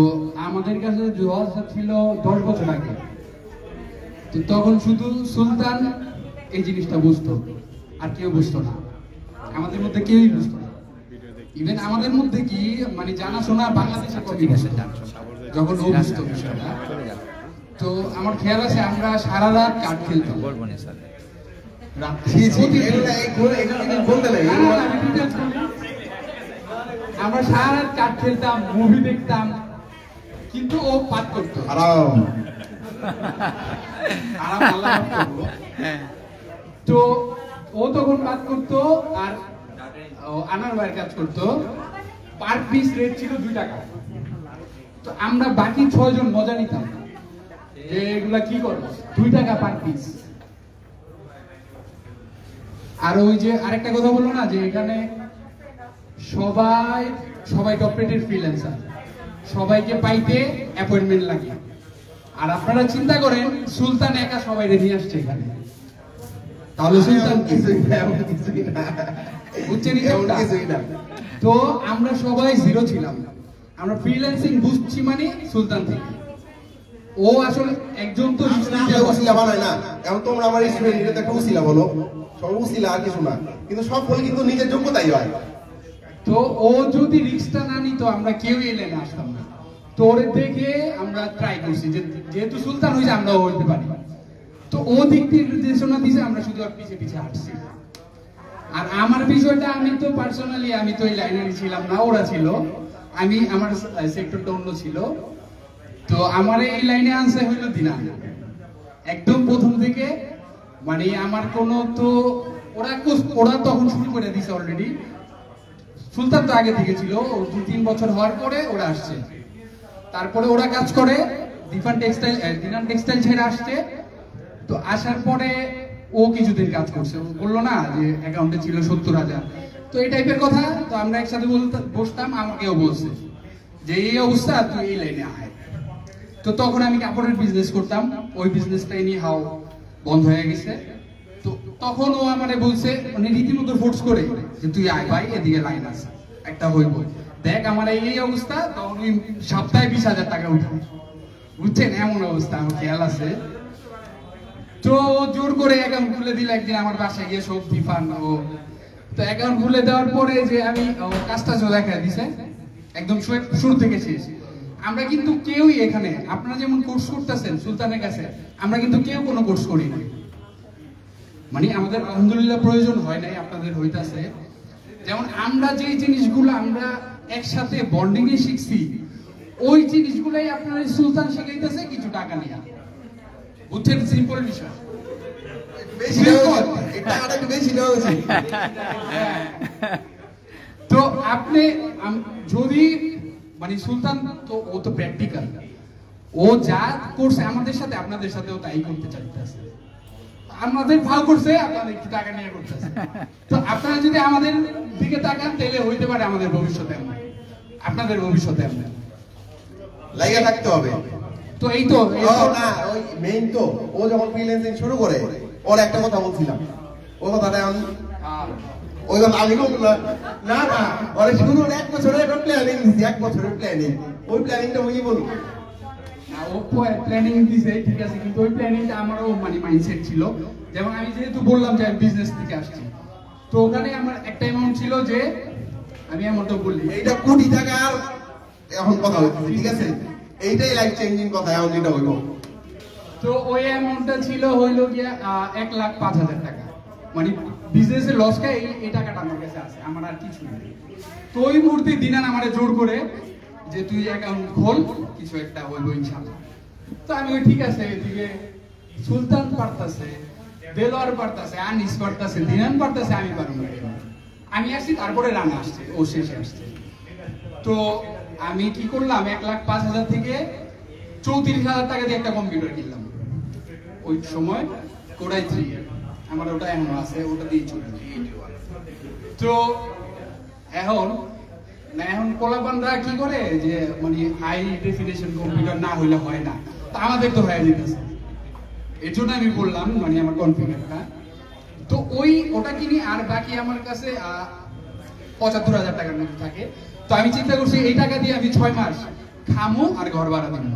আমাদের কাছে ধোঁয়াশা ছিল 10 বছর আগে। তো তখন শুধু সুলতান এই জিনিসটা বুঝতো, আর কেউ বুঝতো না। আমাদের মধ্যে কেউই বুঝতো না। ইভেন আমাদের মধ্যে কি মানে জানাশোনা বাংলাদেশের কবি যখন ও বুঝতো বিষয়টা। তো আমার খেয়াল আছে আমরা সারা রাত কার্ড খেলতাম। আমরা সারা রাত কার্ড খেলতাম, মুভি দেখতাম, কিন্তু ও পাঠ করতো। তো ও তখন পাঠ করতো, আর আনার ভাইয়ের কাজ করতো। পার পিস রেট ছিল 2 টাকা। তো আমরা বাকি 6 জন মজা নিতাম যে এগুলা কি করবো, 2 টাকা পার পিস। আর ওই যে আরেকটা কথা বললো না যে এখানে সবাই টপ রেটের ফ্রিল্যান্সার, সবাইকে পাইতে অ্যাপয়েন্টমেন্ট লাগে। আর আপনারা চিন্তা করেন সুলতান একা সবাই রেডি আসছে এখানে, তাহলে সুলতান বুঝছেন? তো আমরা সবাই জিরো ছিলাম, আমরা ফ্রিল্যান্সিং বুঝছি মানে সুলতান থেকে। ও আসলে একজন তো উসিলা বানায় না, এখন তোমরা আমার স্টুডেন্ট, এটা একটা উসিলা বলো, সব উসিলা আর কিছু না, কিন্তু সব ফল কিন্তু নিজের যোগ্যতাই হয়। তো ও যদি রিস্কটা না নিত আমরা কেউ এলে না আসতাম না। তো ওর দেখে আমরা ট্রাই করছি যে যেহেতু সুলতান হয়েছে আমরাও হইতে পারি। তো ও দিক থেকে নির্দেশনা দিয়েছে, আমরা শুধু আর পিছিয়ে পিছিয়ে হাঁটছি। আর আমার বিষয়টা আমি তো পার্সোনালি আমি তো এই লাইনে ছিলাম না, ওরা ছিল, আমি আমার সেক্টরটা অন্য ছিল। তো আমার এই লাইনে আনছে হইলো দিনান একদম প্রথম থেকে, মানে আমার কোনো তো ওরা তখন শুরু করে দিছে অলরেডি। সুলতান তো আগে থেকে ছিল, 2-3 বছর হওয়ার পরে ওরা আসছে। তারপরে ওরা কাজ করে দিনান টেক্সটাইল ছেড়ে আসছে। তো আসার পরে ও কিছুদিন কাজ করছে, ও বললো না যে অ্যাকাউন্টে ছিল 70,000, তো এই টাইপের কথা। তো আমরা একসাথে বসতাম, আমাকেও বলছে যে এই অবস্থা তুই এই লাইনে আয়। তো তখন আমি কাপড়ের বিজনেস করতাম, ওই বিজনেসটা এনি হাও বন্ধ হয়ে গেছে। তো তখন ও আমারে বলছে, মানে রীতিমতো ফোর্স করে যে তুই আয় ভাই, এদিকে লাইন আছে একটা হইব, দেখ আমার এই অবস্থা। তখন ওই সপ্তাহে 20,000 টাকা উঠে, বুঝছেন এমন অবস্থা, আমার খেয়াল আছে। তো জোর করে অ্যাকাউন্ট খুলে দিল একদিন আমার বাসায় গিয়ে, সব দিফান ও। তো অ্যাকাউন্ট খুলে দেওয়ার পরে যে আমি কাজটা দেখা দিছে একদম শুরু থেকে শেষ। আমরা কিন্তু কেউই এখানে, আপনারা যেমন কোর্স করতেছেন সুলতানের কাছে, আমরা কিন্তু কেউ কোনো কোর্স করি না। মানে আমাদের আলহামদুলিল্লাহ প্রয়োজন হয় নাই, আপনাদের হইতাছে। যেমন আমরা যে জিনিসগুলো আমরা একসাথে বন্ডিং এ শিখছি, ওই জিনিসগুলাই আপনারা সুলতান শিখাইতেছে কিছু টাকা নিয়ে। বুঝছেন? সিম্পল বিষয়। তো আপনি যদি মানে সুলতান তো ও তো প্র্যাকটিক্যাল, ও যা করছে আমাদের সাথে আপনাদের সাথেও তাই করতে চাইতেছে। আমাদের ভালো করছে, আপনাদের একটু টাকা নিয়ে করতেছে। তো আপনারা যদি আমাদের দিকে তাকান তাহলে হইতে পারে আমাদের ভবিষ্যতে এমন, আপনাদের ভবিষ্যতে এমন লাগিয়ে থাকতে হবে। তো এই তো না ওই মেইন তো ও যখন ফ্রিল্যান্সিং শুরু করে, ওর একটা কথা বলছিলাম, ওই কথাটা আমি ওই কথা আমি না না ওর শুরুর 1 বছরের একটা প্ল্যানিং দিছি, 1 বছরের প্ল্যানিং, ওই প্ল্যানিংটা ওই বলুন। ও প্ল্যানিং দিছে ঠিক আছে, কিন্তু ওই প্ল্যানিংটা আমারও মানে মাইন্ডসেট ছিল। যেমন আমি যেহেতু বললাম যে আমি বিজনেস থেকে আসছি, তো ওখানে আমার একটা অ্যামাউন্ট ছিল যে আমি অ্যামাউন্টটা বললি এইটা কোটি টাকার এখন কথা হচ্ছে, ঠিক আছে? এইটাই লাইফ চেঞ্জিং কথা এখন যেটা হইব। তো ওই অ্যামাউন্টটা ছিল হইলো গিয়া 1,05,000 টাকা। মানে বিজনেসের লস খায় এই টাকাটা আমার কাছে আছে, আমার আর কিছু নেই। তো ওই মুহূর্তে দিনান আমারে জোর করে যে তুই অ্যাকাউন্ট খোল, কিছু একটা হইব ইনশাআল্লাহ। তো আমি ওই ঠিক আছে, এদিকে সুলতান পারতাছে, দেলোয়ার পারতাছে, আনিস পারতাছে, দিনান পারতাছে, আমি পারবো না। আমি আসছি, তারপরে রানা আসছে, ও শেষে আসছে। তো আমি কি করলাম, 1,05,000 থেকে 34,000 টাকা দিয়ে একটা কম্পিউটার কিনলাম। ওই সময় কোরাই 3 আমার ওটা এমন আছে, ওটা দিয়ে চলে। তো এখন পোলাপানরা কি করে যে মানে হাই ডেফিনেশন কম্পিউটার না হইলে হয় না, তা আমাদের তো হয়ে যেতেছে। এর জন্য আমি বললাম মানে আমার কনফিডেন্টটা। তো ওটা কিনি, আর বাকি আমার কাছে 75,000 টাকার মতো থাকে। তো আমি চিন্তা করছি এই টাকা দিয়ে আমি 6 মাস খামো আর ঘর ভাড়া দিব,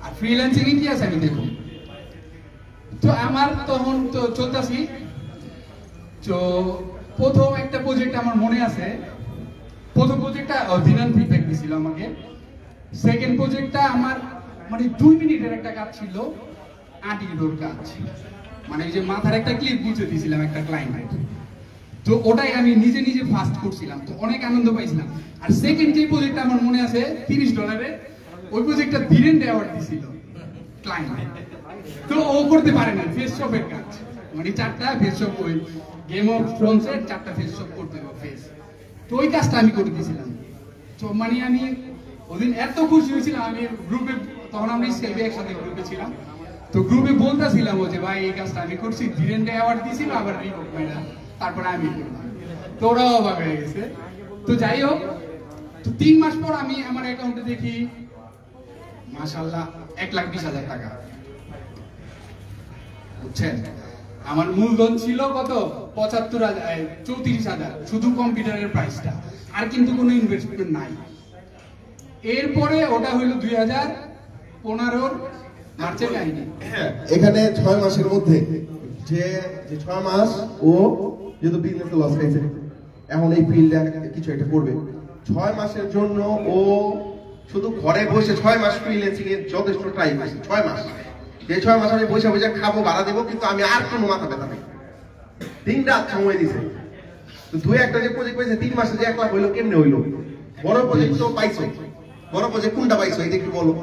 আর ফ্রিল্যান্সিং কি আছে আমি দেখো। তো আমার তখন তো চলতেছি। তো প্রথম একটা প্রজেক্ট আমার মনে আছে, প্রথম প্রজেক্টটা দিনান ফিডব্যাক দিছিল আমাকে। সেকেন্ড প্রজেক্টটা আমার মানে 2 মিনিটের একটা কাজ ছিল, 8 ইউরোর কাজ, মানে যে মাথার একটা ক্লিপ বুঝে দিয়েছিলাম একটা ক্লায়েন্টের। তো ওটাই আমি নিজে নিজে ফাস্ট করছিলাম, তো অনেক আনন্দ পাইছিলাম। আর সেকেন্ড যে প্রজেক্টটা আমার মনে আছে $30, ওই প্রজেক্টটা ধীরেন অ্যাওয়ার্ড দিছিল ক্লায়েন্ট। তো ও করতে পারে না, ফেস শপের কাজ, মানে 4টা ফেস শপ, ওই গেম অফ থ্রোনসের 4টা ফেস শপ করতে হবে ফেস। তো ওই কাজটা আমি করে দিয়েছিলাম। তো মানে আমি ওদিন এত খুশি হয়েছিলাম, আমি গ্রুপে, তখন আমরা স্কাইপে একসাথে গ্রুপে ছিলাম, তো গ্রুপে বলতেছিলাম যে ভাই এই কাজটা আমি করছি, ধীরেন অ্যাওয়ার্ড দিয়েছিল, আবার রিপোর্ট পাইনা, তারপরে আমি করলাম। তো ওরাও অবাক হয়ে গেছে। তো যাই হোক, তো 3 মাস পর আমি আমার অ্যাকাউন্টে দেখি মাশাআল্লাহ 1,20,000 টাকা, বুঝছেন? আমার মূলধন ছিল কত 34,000 শুধু কম্পিউটারের প্রাইসটা, আর কিন্তু কোনো ইনভেস্টমেন্ট নাই। এরপরে ওটা হইলো 2015 মার্চের কাহিনী। এখানে 6 মাসের মধ্যে যে 6 মাস ও যেহেতু বিজনেসে লস খাইছে, এখন এই ফিল্ডে কিছু একটা করবে, 6 মাসের জন্য ও শুধু ঘরে বসে 6 মাস ফ্রিল্যান্সিং এর যথেষ্ট ট্রাই করছে। 6 মাস, যে 6 মাস আমি বসে বসে খাবো, ভাড়া দেবো, কিন্তু আমি আর কোনো মাথা ব্যথা নেই, দিন রাত সময় দিছে। তো 2-1টা যে প্রজেক্ট পাইছে 3 মাসে যে 1 লাখ হইলো, কেমনে হইলো? বড় প্রজেক্ট তো পাইছো, বড় প্রজেক্ট কোনটা পাইছো এটা একটু বলো।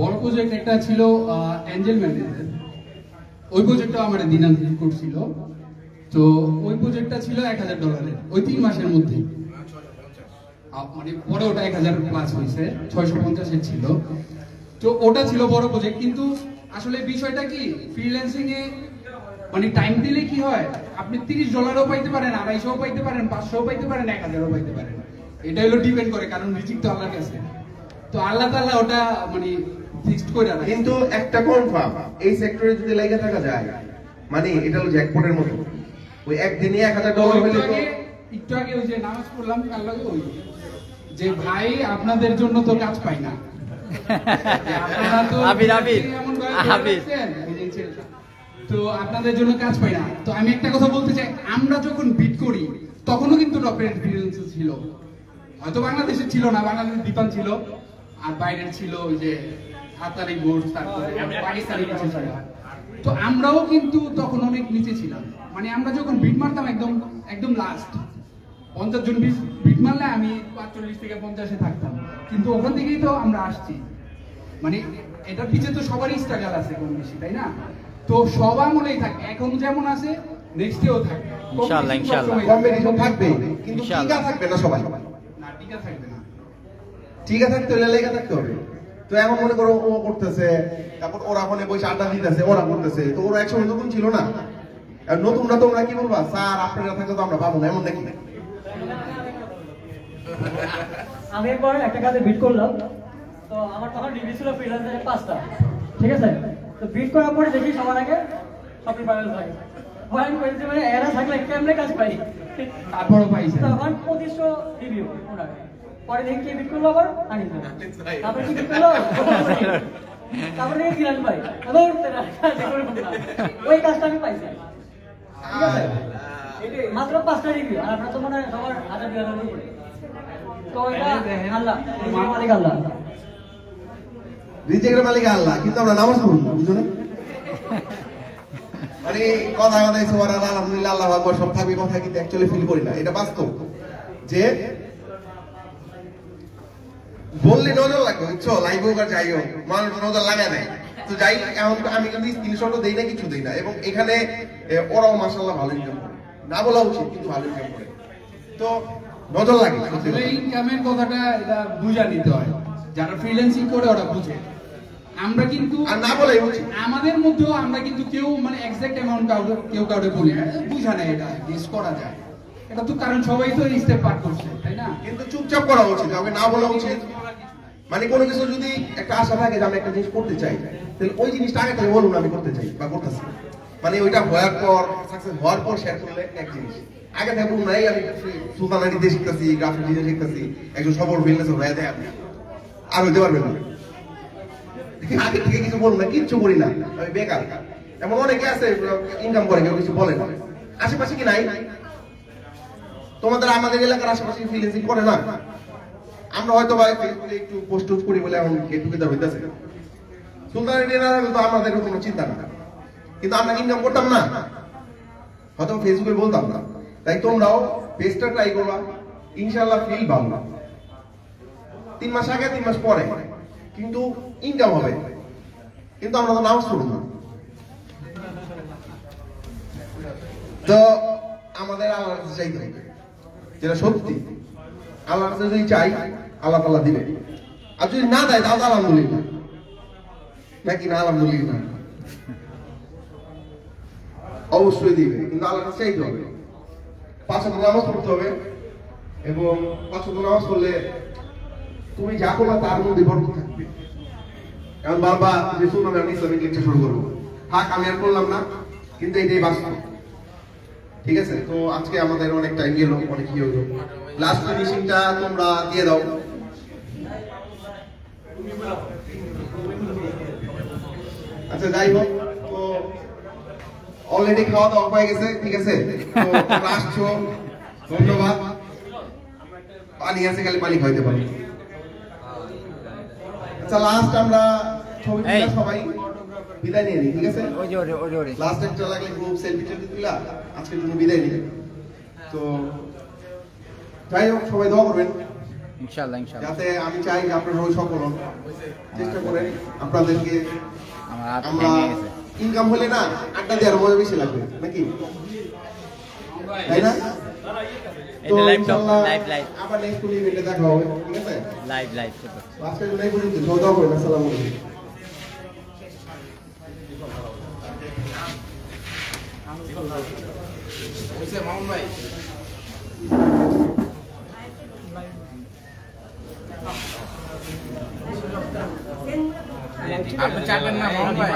বড় প্রজেক্ট একটা ছিল অ্যাঞ্জেল ম্যানেজার, ওই প্রজেক্টটা আমার দিনান করছিল। তো ওই প্রজেক্টটা ছিল $1,000 ওই 3 মাসের মধ্যে, মানে পরে ওটা 1,000 প্লাস হয়েছে, 650 ছিল। তো ওটা ছিল বড় প্রজেক্ট। কিন্তু আসলে বিষয়টা কি, ফ্রিল্যান্সিং এ মানে টাইম দিলে কি হয়, আপনি $30ও পাইতে পারেন, 250ও পাইতে পারেন, 500ও পাইতে পারেন, 1000ও পাইতে পারেন। এটা হলো ডিপেন্ড করে, কারণ রিজিক তো আল্লাহর কাছে। তো আল্লাহ তাআলা ওটা মানে ফিক্সড করে রাখে। কিন্তু একটা কনফার্ম, এই সেক্টরে যদি লাগা থাকা যায়, মানে এটা হলো জ্যাকপটের মতো, ওই একদিনে $1,000 হইলে তো। একটু আগে ওই যে নামাজ পড়লাম আল্লাহ ওই যে ভাই আপনাদের জন্য তো কাজ পাই না, আপনারা তো তো আপনাদের জন্য কাজ পাই না। তো আমি একটা কথা বলতে চাই, আমরা যখন বিট করি তখনও কিন্তু ডক্টরেট ফ্রিল্যান্স ছিল, হয়তো বাংলাদেশে ছিল না, বাংলাদেশের দীপান ছিল, আর বাইরের ছিল ওই যে হাতারি বোর্ড, তারপরে পাকিস্তানি কিছু ছিল। তো আমরাও কিন্তু তখন অনেক নিচে ছিলাম, মানে আমরা যখন বিট মারতাম একদম লাস্ট 50 জন বিট মারলে আমি 45 থেকে 50-এ থাকতাম। কিন্তু ওখান থেকেই তো আমরা আসছি, মানে এটার পিছিয়ে তো সবারই স্ট্রাগল আছে কম বেশি, তাই না? তো সব আমলেই থাকে, এখন যেমন আছে নেক্সটেও থাকবে, ইনশাআল্লাহ ইনশাআল্লাহ কম্পিটিশন থাকবে, কিন্তু টিকা থাকবে না সবাই, না টিকা থাকবে না, টিকা থাকতে হলে লেগে থাকতে হবে। তো এখন মনে করো ও করতেছে, তারপর ওরা ফোনে বসে আড্ডা দিতেছে, ওরা করতেছে, তো ওরা একসময় নতুন ছিল না, আর নতুনরা তোমরা কি বলবা, স্যার আপনারা থাকলে তো আমরা পাবো না, এমন নাকি? আমি একবার একটা কাজে বিট করলাম, তো আমার তখন ডিগ্রি ছিল ফ্রিল্যান্সারে 5টা, ঠিক আছে? তো বিট করার পরে দেখি সবার আগে শপিং প্যানেল থাকে, ভয়ান করেছে, মানে এরা থাকলে কেমনে কাজ পাই, তারপরও পাইছে। তখন 2500 রিভিউ ওনার, পরে দেখি কে বিট করলো আবার আনি, তারপরে কি বিট করলো, তারপরে দেখি কিরান ভাই, ওই কাজটা আমি পাইছি, ঠিক আছে? মাত্র 5টা রিভিউ, আর আপনার তো মনে হয় সবার 1000-2000 করে। তো এটা আল্লাহ, মালিক আল্লাহ, রিজিকের মালিক আল্লাহ, কিন্তু আমরা নামাজ পড়ি না, বুঝছো না? মানে কথা সুবহানাল্লাহ, আলহামদুলিল্লাহ, আল্লাহু আকবার সব থাকবে, কথা কিন্তু অ্যাকচুয়ালি ফিল করি না। এটা বাস্তব যে বললে নজর লাগবে, বুঝছো? লাইভ হোক আর যাই হোক, মানুষ নজর লাগায় দেয়। তো যাই, এখন আমি কিন্তু স্ক্রিনশটও দেই না, কিছু দেই না, এবং এখানে ওরাও মাশাআল্লাহ ভালো ইনকাম করে, না বলা উচিত কিন্তু ভালো ইনকাম করে, তো নজর লাগে। আসলে ইনকামের কথাটা এটা বুঝা নিতে হয়, যারা ফ্রিল্যান্সিং করে ওরা বুঝে। আমরা কিন্তু আর না বলে আমাদের মধ্যেও আমরা কিন্তু কেউ মানে এক্সাক্ট অ্যামাউন্ট কেউ কাউকে বলি না, বুঝা না, এটা গেস করা যায়, এটা তো কারণ সবাই তো স্টেপ পার করছে, তাই না? কিন্তু চুপচাপ করা উচিত, কাউকে না বলা উচিত। মানে কোনো কিছু যদি একটা আশা থাকে যে আমি একটা জিনিস করতে চাই, তাহলে ওই জিনিসটা আগে থেকে বলুন আমি করতে চাই বা করতেছি, মানে ওইটা হওয়ার পর সাকসেস হওয়ার পর শেয়ার করলে এক জিনিস, আগে থেকে বলুন নাই আমি সুলতানারি দিয়ে শিখতেছি, গ্রাফিক ডিজাইন শিখতেছি, একজন সফল ফ্রিল্যান্সার হয়ে যায়, আপনি আর হইতে পারবেন না। আগে থেকে কিছু বলুন না, কিচ্ছু করি না, আমি বেকার। এমন অনেকে আছে ইনকাম করে, কেউ কিছু বলে না। আশেপাশে কি নাই তোমাদের? আমাদের এলাকার আশেপাশে ফ্রিল্যান্সিং করে না? আমরা হয়তো ভাই ফেসবুকে একটু পোস্ট টোস্ট করি বলে এখন গেট টুগেদার হইতেছে, সুলতানের ডিনার তো আমাদের কোনো চিন্তা না, কিন্তু আমরা ইনকাম করতাম না, হয়তো ফেসবুকে বলতাম না। তাই তোমরাও পেজটা ট্রাই করবা, ইনশাআল্লাহ ফিল ভালো, 3 মাস আগে 3 মাস পরে কিন্তু ইনকাম হবে। কিন্তু আমরা তো নামাজ পড়ব না। তো আমাদের আল্লাহর কাছে চাইতে হবে, যেটা সত্যি আল্লাহর কাছে যদি চাই আল্লাহ তাআলা দিবে, আর যদি না দেয় তাহলে আলহামদুলিল্লাহ, নাকি না? আলহামদুলিল্লাহ অবশ্যই দিবে, কিন্তু আল্লাহর কাছে চাইতে হবে। 5 ওয়াক্ত নামাজ পড়তে হবে, এবং 5 ওয়াক্ত নামাজ পড়লে তুমি যা করবা তার মধ্যে বরকত থাকবে। এখন বারবার যে শুনলাম আমি ইসলামিক লেকচার শুরু করবো, থাক আমি আর করলাম না, কিন্তু এটাই বাস্তব। ঠিক আছে, তো আজকে আমাদের অনেক টাইম গেল, অনেক কি হইলো। লাস্ট ফিনিশিংটা তোমরা দিয়ে দাও। আচ্ছা যাই হোক, তো অলরেডি খাওয়া দাওয়া হয়ে গেছে, ঠিক আছে, তো তোমরা আসছো, ধন্যবাদ। পানি আছে, খালি পানি খাইতে পারি। আচ্ছা লাস্ট আমরা ছবি তুলে সবাই বিদায় নিয়ে নিই, ঠিক আছে? লাস্ট একটা লাগলে গ্রুপ সেলফি টেলফি তুলা আজকের জন্য বিদায় নিই। তো যাই হোক, সবাই দোয়া করবেন ইনশাআল্লাহ ইনশাআল্লাহ। যাতে আমি চাই যে আপনারা সবাই সফল হন, চেষ্টা করেন। আপনাদেরকে আমরা ইনকাম হলে না আড্ডা দেওয়ার মজা বেশি লাগবে নাকি, তাই না? তো ইনশাআল্লাহ আবার নেক্সট কোনো ইভেন্টে দেখা হবে, ঠিক আছে? লাইভ আজকের জন্য এই পর্যন্ত। সবাই দোয়া করবেন। আসসালামু আলাইকুম। মামুন ভাই আপনি চাইবেন না মামুন ভাই?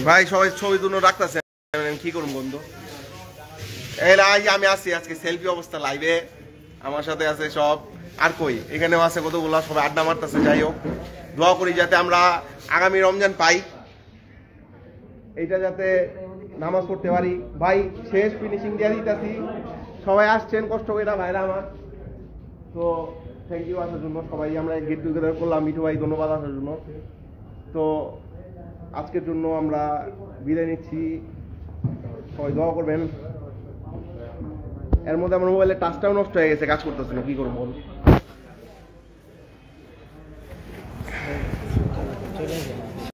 ভাই সবাই ছবি তুলো রাখতেছে, কি করুন বন্ধু? আমি আছি আজকে সেলফি অবস্থা লাইভে, আমার সাথে আছে সব, আর কই এখানেও আছে কতগুলো, সবাই আড্ডা মারতেছে। যাই হোক, দোয়া করি যাতে আমরা আগামী রমজান পাই, এইটা যাতে নামাজ পড়তে পারি। ভাই শেষ ফিনিশিং দিয়ে দিতেছি, সবাই আসছেন কষ্ট করে ভাইরা আমার। তো থ্যাংক ইউ আসার জন্য, সবাই আমরা গেট টুগেদার করলাম। মিঠু ভাই ধন্যবাদ আসার জন্য। তো আজকের জন্য আমরা বিদায় নিচ্ছি, সবাই দোয়া করবেন। এর মধ্যে আমার মোবাইলের টাচটাও নষ্ট হয়ে গেছে, কাজ করতেছে না, কি করবো বল?